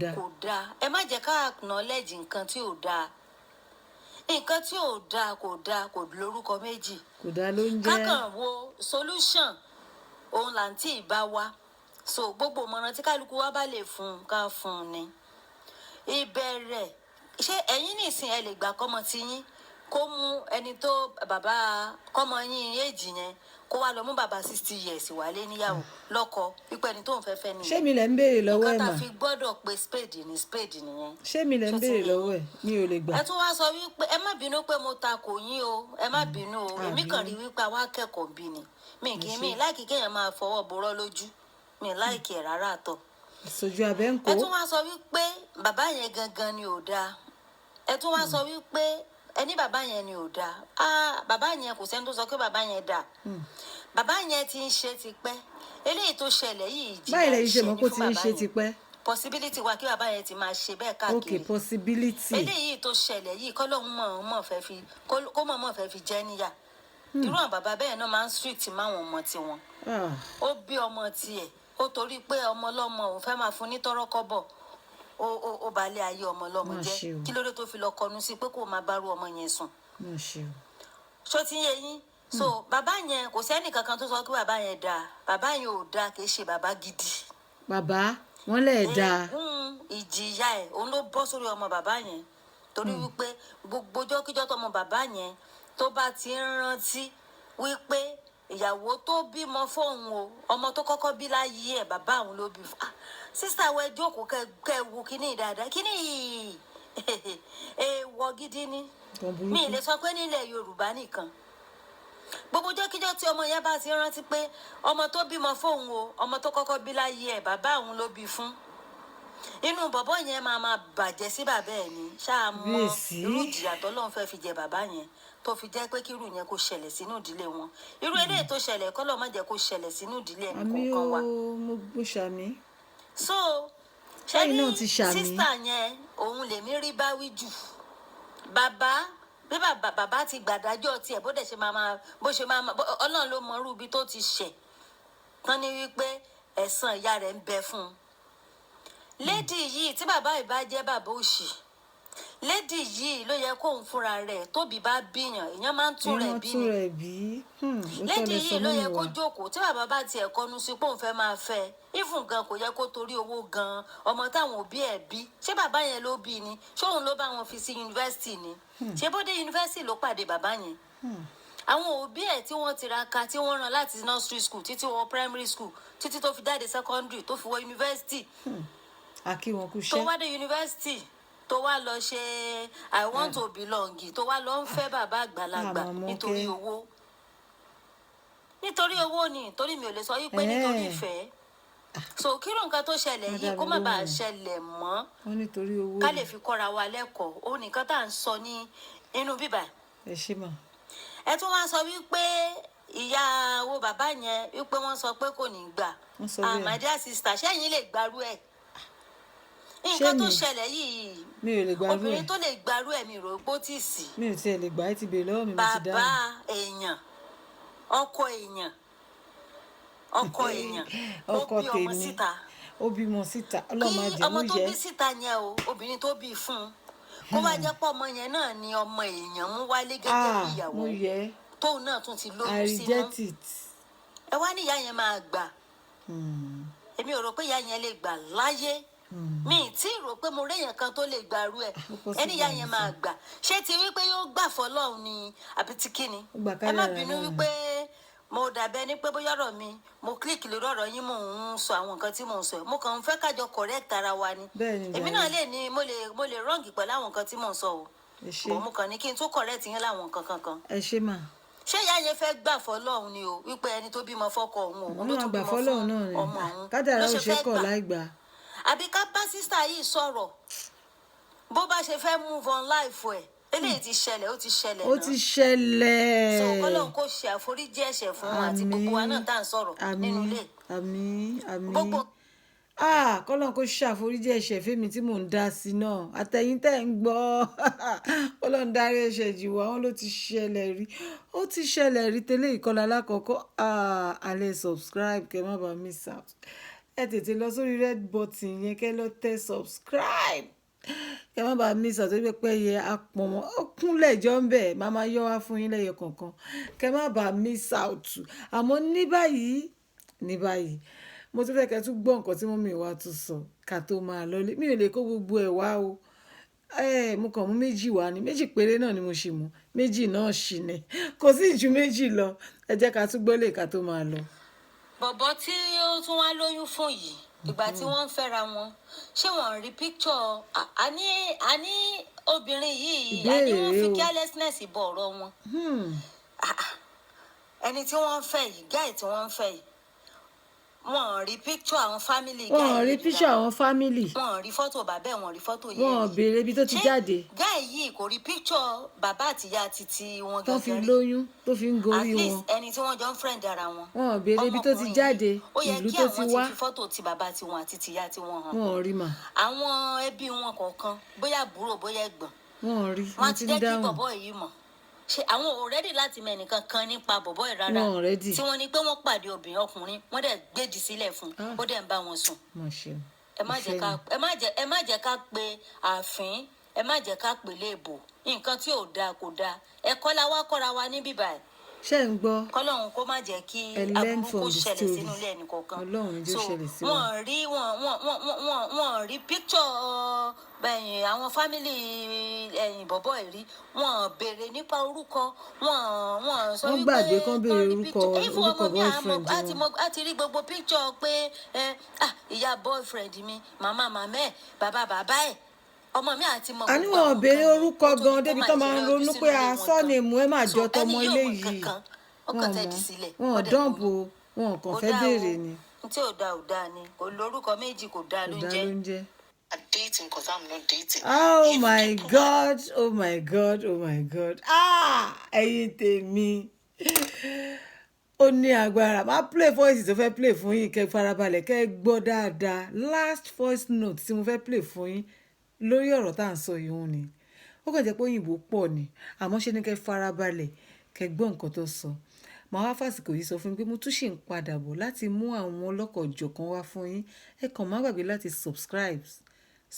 H: dáa ẹ má jẹ́ ká acknowledge nǹkan tí ò dáa nǹkan tí ò dáa kò lórúkọ méjì
A: kò dáa ló ń jẹ́
H: kákan wo solution òun làǹtí ìbá wa so gbogbo ìmọ̀ràn tí kálukú wa bá lè fún un ká fún un ni ìbẹ̀rẹ̀ ṣé ẹ̀yin nìsín ẹ lè gbà kọ́mọ tí yín kó mú ẹni tó bàbá kọ́mọ yín éèjì yẹn kó wá lọ mú bàbá 60 years wálé níyàwó lọ́kọ pípẹ́ ni tó ń fẹ́ nìyẹn.
A: ṣé mi lẹ ń béèrè lọ́wọ́ ẹ̀ mà.
H: nǹkan tá a fi gbọ́dọ̀ pé spade ni spade nìyẹn.
A: ṣé mi lẹ ń béèrè lọ́wọ́ ẹ̀ mi ò lè gbà.
H: ẹ tún wá sọ wípé ẹ má bínú pé mo ta kò yín o ẹ má bínú o èmi kàn rí wípé àwa akẹ́kọ̀ọ́ bí ni mi kì í mi láìkí kéèyàn máa fọwọ́ borọ́ lójú mi láìkí ẹ̀ rárá àtọ̀.
A: ìsojú abẹ́ ń kó.
H: ẹ tún wá sọ wípé bàbá yẹn gangan ni ò dáa ẹ tún wá sọ wípé ẹni bàbá yẹn ni ò dáa bàbá yẹn kò sẹ́ni tó sọ pé bàbá yẹn dáa bàbá yẹn ti ń ṣe tipẹ́ eléyìí tó ṣẹlẹ̀ yìí
A: báyìí lẹ́yìn ṣe mọ̀ kó ti ń ṣe tipẹ́.
H: possibility wa kí bàbá yẹn ti máa ṣe bẹ́ẹ̀ káàkiri.
A: okay possibility.
H: eléyìí tó ṣẹlẹ̀ yìí kọ́lọ́hún mọ̀ fẹ́ fi jẹ́ níyà irú àwọn bàbá bẹ́ẹ̀ náà máa ń strict máwọn ọmọ tiwọn ó bí ọmọ tiẹ̀ ó torí pé ọmọ ọlọ́mọ òun fẹ́ máa fún ní tọ́rọ́kọ́bọ̀ ó balẹ̀ ayé ọmọ ọlọ́mọ jẹ́ kí ló dé tó fi lọ kọnu sí pé kó máa bá rú ọmọ yẹn sùn. ṣó ti yé yín so bàbá yẹn kò sẹ́ni kankan tó sọ pé bàbá yẹn dáa bàbá yẹn ò dáa kì í ṣe bàbá gidi.
A: bàbá wọn lè dáa.
H: ìjìyà ẹ̀ òun ló bọ́ sórí ọmọ bàbá yẹn torí wípé gbogbo ọjọ́kíjọ́ tọmọ bàbá yẹn tó bá ti ń rántí wípé ìyàwó tó bímọ fóun o ọmọ tó kọ́kọ́ bí láyé ẹ̀ bàbá òun ló bí fún sísá wẹ jókòó kẹ wo kíní dáadáa kíní èèwọ̀ gidi ni mi ì lè sọ pé nílẹ̀ Yorùbá nìkan gbogbo jọ́kíjọ́ tí ọmọ yẹn bá ti rántí pé ọmọ tó bímọ fóun o ọmọ tó kọ́kọ́ bí láyé ẹ̀ bàbá òun ló bí fún inú bọ̀bọ̀ yẹn máa bàjẹ́ sí bàbá ẹ̀ ní ṣáà mọ irú ìjìyà tọ́lọ́run fẹ́ fi jẹ bàbá yẹn tó fi jẹ́ pé kírú yẹn kó ṣẹlẹ̀ sínú ìdílé wọn irú eléyìí tó ṣẹlẹ̀ kọ́lọ́ má jẹ́ kó ṣẹlẹ̀ sínú ìdílé ẹnì kọ̀ọ̀kan wa.
A: mo ṣàmì.
H: so ṣé ní sísítà yẹn òun lèmi rí báwí jù bàbá bí bàbá ti gbàdájọ́ tiẹ̀ bó ṣe máa Ọlọ́run ló mọ irú ibi tó ti ṣẹ̀ tán ní wípé ẹ̀san ìyá rẹ̀ ń bẹ fún un. lédì yìí tí bàbá ìbá jẹ́ bàbá òṣì lédì yìí ló yẹ kóun fúnra rẹ̀ tóbi bá bíyàn èèyàn máa ń tún rẹ̀ bí ni lédì yìí ló yẹ kó jókòó tí bàbá bá tiẹ̀ kọnu sí pé òun fẹ́ máa fẹ́ ìfún gan kò yẹ kó torí owó gan ọmọ táwọn òbí ẹ̀ bí ṣé bàbá yẹn ló bí ni ṣé òun ló bá wọn fi sí yunifásitì ni ṣé bó dé yunifásitì ló pàdé bàbá yẹn àwọn òbí ẹ̀ tí wọ́n tiraka tí wọ́n rán láti nursery school títí wọ primary school títí tó fi jáde secondary tó fi wọ yunifásitì tó wá dé yunifásitì tó wá lọ ṣe I want to belong tó wá lọ ń fẹ́ bàbá àgbàlagbà nítorí owó ni torí mi ò lè sọ yí pé nítorí ìfẹ́ so kí ló nǹkan tó ṣẹlẹ̀ yìí kó má bàa ṣẹlẹ̀ mọ́ ká lè fi kọ́ra wa lẹ́kọ̀ọ́ ó nìkan tá à ń sọ ní inú bíbà. ẹ tún wá sọ wípé ìyàwó bàbá yẹn wípé wọ́n sọ pé kò ní gbà my dear sister ṣẹ́yìn lè gbarú ẹ̀ nǹkan tó ṣẹlẹ̀ yìí obìnrin tó lè gbarú ẹ̀ mi rò pó tì sí.
A: mi ò tiẹ̀ lè gbà ẹ́ ti bèèrè lọ́wọ́ mi mo ti dáhùn.
H: bàbá èèyàn ọkọ èèyàn ó bí ọmọ síta
A: ó bímọ síta ọlọ́mọ àjẹmú yẹ.
H: kí ọmọ tó bí síta yẹn o obìnrin tó bí fún un kó wá jẹ́ pọ̀ ọmọ yẹn náà ni ọmọ èèyàn mú wálé gẹ́gẹ́ bí ìyàwó tóun náà tún ti lóyún sínú ẹ wá ní ìyá yẹn máa gbà èmi ò rò pé ìyá yẹn lè gbà láyé mi tí rò pé mo réyàn kan tó lè gbàrú ẹ ẹni ìyá yẹn máa gbà ṣé ti wípé yóò gbà fọ́lọ́run ni àbí ti kíni ẹ má bínú wípé mo dàbẹ ní pé bóyá ọ̀rọ̀ mi mo kílíkì lórí ọ̀rọ̀ yín mò ń sọ àwọn nǹkan tí mò ń sọ mo kàn ń fẹ́ kájọ correct ara wa ni èmi náà lè ní mo lè wrong pẹ̀lú àwọn nǹkan tí mò ń sọ o bò mo kàn ní kí n tó correct yín láwọn nǹkan kankan.
A: ẹ ṣe mà.
H: ṣé ìyá yẹn fẹ́ gbà fọ́lọ́run ni o wípé ẹni tó bímọ fọ́kọ òun òun ló tún bímọ fún ọmọ òun
A: kádàrá ò ṣe kọ̀ láì gbà.
H: àbí ká bá sísá yìí sọ̀rọ̀ bó bá ṣe fẹ́ move on life ẹ̀ eléyìí ti ṣẹlẹ̀ ó ti ṣẹlẹ̀
A: ó ti ṣẹlẹ̀.
H: so kọ́lọ́n kò ṣe àforíjì ẹ̀ṣẹ̀ fún wọn àti gbogbo wa náà tá à ń sọ̀rọ̀ nínú ilé.
A: àmín
H: gbogbo
A: kọ́lọ́n kó ṣàforíjì ẹ̀ṣẹ̀ fẹ́mi tí mò ń dá sí náà àtẹ̀yìn tẹ̀ ń gbọ́ kọ́lọ́n dárí ẹ̀ṣẹ̀ jì wá wọn ló ti ṣẹlẹ̀ rí ó ti ṣẹlẹ̀ rí tẹ́lẹ̀ ìkọlà alákọ̀ọ́kọ́ alẹ́ subscribe kẹ́ má bàa miss out ẹ tètè lọ sórí red button yẹn kẹ́ lọ tẹ subscribe kẹ́ má bàa miss out tó pẹ́ yẹ apọ̀n wọn ó kúnlẹ̀ jọ ń bẹ̀ máa máa yọ wá fún yín lẹ́yọ kọ̀ọ̀kan kẹ́ má bàa miss out àmọ́ ní báyìí mo tún fẹ́ kẹ́ tún gbọ́ nǹkan tí mọ́mì wa tún sọ ká tó máa lọlé mi ò lè kó gbogbo ẹ̀ wá o mo kàn mú méjì wá ní méjì péré náà ni mo ṣì mú méjì náà ṣì ní kò sí ju méjì lọ ẹ jẹ́ ká tún gbọ́lé ká tó máa lọ.
H: bọ̀bọ̀ tí ó tún wá lóyún fún yìí ìgbà tí wọ́n ń fẹ́ra wọn ṣé wọ́n rí picture àní obìnrin yìí àní wọ́n fi carelessness bọ̀ ọ̀rọ̀ wọn ẹni tí wọ́n ń fẹ́ yìí guy tí wọ́n ń fẹ́ yìí wọn rí picture àwọn family.
A: wọn rí picture àwọn family.
H: wọn rí fọ́tò bàbá ẹ̀ wọn rí fọ́tò yẹn.
A: wọn béèrè ibi tó ti jáde.
H: guy yìí kò rí picture bàbá àtìyá títí wọn gẹ́gẹ́ rí.
A: tó fi lóyún tó fi ń gorí wọn.
H: at least ẹni tí wọ́n jọ ń friend ara wọn.
A: wọn béèrè ibi tó ti jáde ìlú tó ti wá.
H: ó yẹ kí àwọn ti fi fọ́tò ti bàbá tiwọn àti tìyá tiwọn hàn.
A: wọn rí mà.
H: àwọn ẹbí wọn kọ̀ọ̀kan bóyá àbúrò bóyá ẹ̀gbọ́n.
A: wọn rí
H: wọn ti jẹ́ kí bọ̀bọ̀ yìí mọ̀ ṣe àwọn ò rẹ́dì láti mẹ nìkan kan nípa bọ̀bọ̀ ẹ̀ rárá tí wọ́n ní pé wọ́n pàdé obìnrin ọkùnrin wọ́n dẹ̀ gbèdì sílẹ̀ fún ó dẹ̀ ń bá wọn sùn. ẹ má jẹ́ ká pe ààfin ẹ má jẹ́ ká pè léèbò nǹkan tí ò dáa kò dáa ẹ̀kọ́ la wá kọ́ra wa níbí báyìí.
A: ṣé ń gbọ́
H: kọ́lọ́run kó má jẹ́ kí aburú kó ṣẹlẹ̀ sínú ilé ẹnì kọ̀ọ̀kan so wọ́n rí picture bẹ́yìn àwọn fámìlì ẹ̀yìn bọ̀bọ̀ ẹ̀ rí wọ́n béèrè nípa orúkọ wọ́n sọ wípé
A: wọ́n gbàgbé kán béèrè orúkọ boyfriend
H: wọn. a ti rí gbogbo picture pé ìyá boyfriend mi màmá ẹ̀ bàbá ẹ̀ ọmọ mi àti mọ.
A: àní wọn béèrè orúkọ gan débi tó máa ń ronú pé sọ́ọ̀nìmù ẹ máa jọ tọmọ ilé yìí wọn dọ́ǹpù wọn kàn fẹ́ béèrè ni.
H: tí ò dáa ni kò lórúkọ méjì kò dáa ló ń jẹ́.
E: Dating because I'm not dating.
A: Oh my God, oh my God, oh my God. Ẹ̀yin tèmi. Ó ní agbára. Máa play voice tó fẹ́ play fún yín kẹ́ farabalẹ̀ kẹ́ gbọ́ dáadáa. Last voice note tí mo fẹ́ play fún yín lórí ọ̀rọ̀ tá à ń sọ yìí òun ni. Ó kàn jẹ́ pé òyìnbó pọ̀ ni. Àmọ́ ṣe ni kẹ́ farabalẹ̀ kẹ́ gbọ́ nǹkan tó sọ. Màá wá fàsìkò yìí sọ fún mi pé mo tún ṣì ń padà bọ̀ láti mú àwọn ọlọ́kọ̀ọ́jọ̀kan wá fún yín. Ẹ kàn má gbàgbé láti subscribe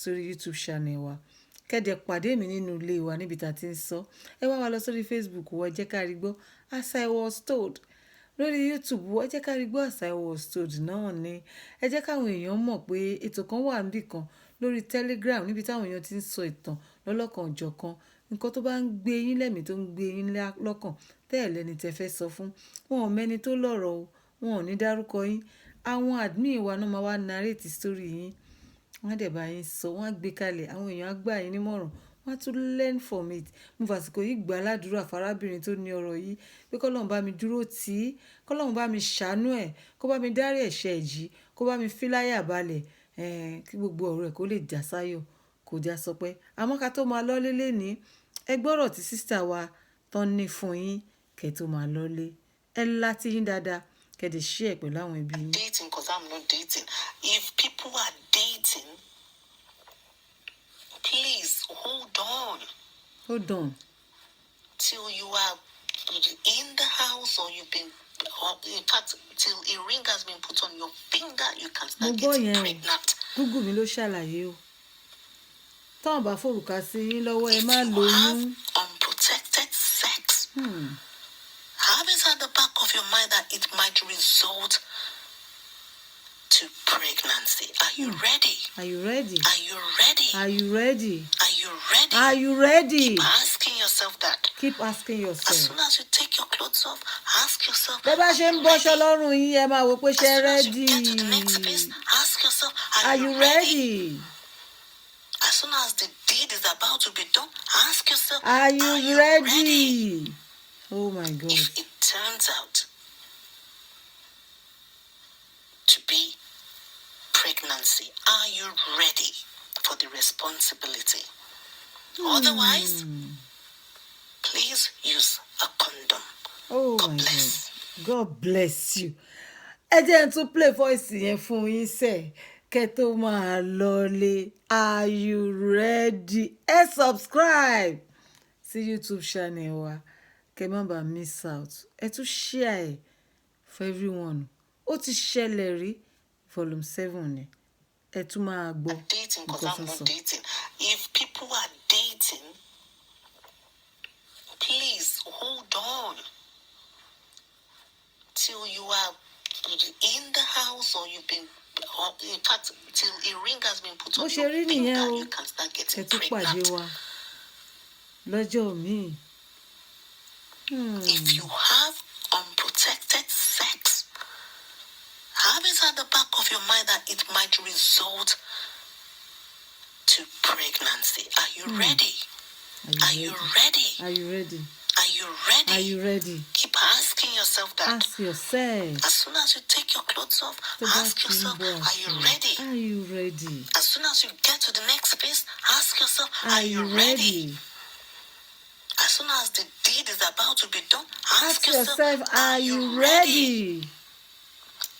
A: sórí YouTube channel wa kẹ́dẹ̀ pàdé mi nínú ilé wa níbi tá a ti ń sọ ẹ wá wa lọ sórí Facebook wa ẹ jẹ́ ká rí gbọ́ As I Was Told lórí YouTube wa ẹ jẹ́ ká rí gbọ́ As I Was Told náà ni ẹ jẹ́ káwọn èèyàn mọ̀ pé ètò kan wà níbì kan lórí Telegram níbi táwọn èèyàn ti ń sọ ìtàn lọ́lọ́kan-ò-jọ̀kan nǹkan tó bá ń gbé yín lẹ́mìí tó ń gbé yín lọ́kàn tẹ́ẹ̀lẹ́ ni tẹ́ fẹ́ sọ fún wọn ò mẹ́ni tó lọ́rọ̀ o wọn ò ní dárúkọ yín àwọn admin wa náà máa wá narrate story yín wọ́n dẹ̀ bá yín sọ wọ́n á gbé kalẹ̀ àwọn èèyàn á gbà yín nímọ̀ràn wọ́n á tún learn from it mo fàsìkò yìí gbà ládùúrà fárábìnrin tó ní ọ̀rọ̀ yìí pé kọ́lọ́run bá mi dúró tì í kọ́lọ́run bá mi ṣàánú ẹ̀ kó bá mi dárí ẹ̀ṣẹ̀ jì kó bá mi fíláyà balẹ̀ kí gbogbo ọ̀rọ̀ ẹ̀ kó lè já sáyọ̀ kó já sọpẹ́ àmọ́ ká tó máa lọ́lé lénìí ẹ gbọ́rọ̀ tí sísítà wa tán ní fún yín kẹ́ tó máa lọ́lé ẹ láti yín dáadáa kẹ́dẹ̀ share pẹ̀lú àwọn ẹbí yín.
E: Dating because I'm not dating. If people are dating, please hold on.
A: Hold on.
E: Till you are in the house or you've been, or in fact, till a ring has been put on your finger, you can start getting pregnant.
A: Google mi ló ṣàlàyé o. Táwọn bá forúkà sí yín lọ́wọ́ ẹ má lóyún.
E: If you have unprotected sex, have it at the back of your mind that it might result to pregnancy. Are you ready?
A: Are you ready?
E: Are you ready?
A: Are you ready?
E: Are you ready?
A: Are you ready?
E: Keep asking yourself that.
A: Keep asking yourself.
E: As soon as you take your clothes off, ask yourself.
A: Bẹ́ẹ̀ bá ṣe ń bọ́ṣọ lọ́rùn yín ẹ máa wò pé ṣe ready.
E: As soon as you get to the next piece, ask yourself,
A: are you ready?
E: As soon as the deed is about to be done, ask yourself,
A: are you ready? Oh my God.
E: If it turns out to be pregnancy, are you ready for the responsibility? Otherwise, please use a condom.
A: Oh
E: God
A: my
E: bless.
A: God bless you. Ẹ jẹ́ n tún play voice yẹn fún yín sẹ́ kẹ́ tó máa lọlé. Are you ready? Ẹ subscribe sí YouTube channel wa kẹ́ má bàa miss out. Ẹ tún share ẹ̀ for everyone. Ó ti ṣẹlẹ̀ rí volume 7 ni. Ẹ tún máa gbọ́
E: Dating, because
A: nǹkan
E: I'm
A: tó
E: not
A: sọ.
E: dating. If people are dating, please hold on till you are in the house or you've been, or in fact, till a ring has been put
A: Bó
E: on
A: ṣe
E: your
A: rí
E: finger,
A: nìyẹn o.
E: you can start
A: Ẹ
E: getting
A: tún pàdé
E: pregnant.
A: wa lọ́jọ́ míì.
E: If you have unprotected sex, have it at the back of your mind that it might result to pregnancy. Are you ready? Are you ready?
A: Are you ready?
E: Are you ready?
A: Are you ready?
E: Keep asking yourself that.
A: Ask yourself.
E: As soon as you take your clothes off,
A: Tó bá
E: ask
A: ti ń
E: yourself,
A: bọ̀
E: are you ready?
A: Are you ready?
E: As soon as you get to the next phase, ask yourself,
A: Are you ready?
E: As soon as the deed is about to be done,
A: Ask yourself, are you ready?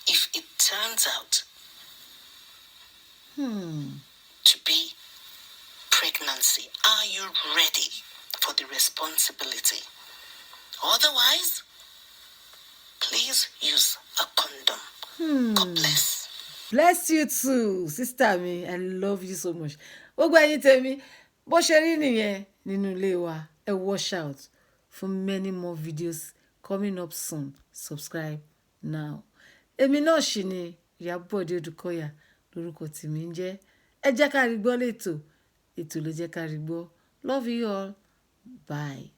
E: If it turns out
A: Hmm.
E: to be pregnancy, are you ready for the responsibility? Otherwise, please use a condom. God bless.
A: Bless you too, sister mi. I love you so much. Gbogbo ẹ̀yin tèmi, bó ṣe rí nìyẹn nínú ilé wa. Ẹ watch out for many more videos coming up soon. Subscribe now. Èmi náà ṣì ni Ìyábọ̀dé Odùkọ̀yà lórúkọ tèmi ń jẹ́. Ẹ jẹ́ ká rí gbọ́ létò. Ètò ló jẹ́ ká rí gbọ́. Love you all. Bye.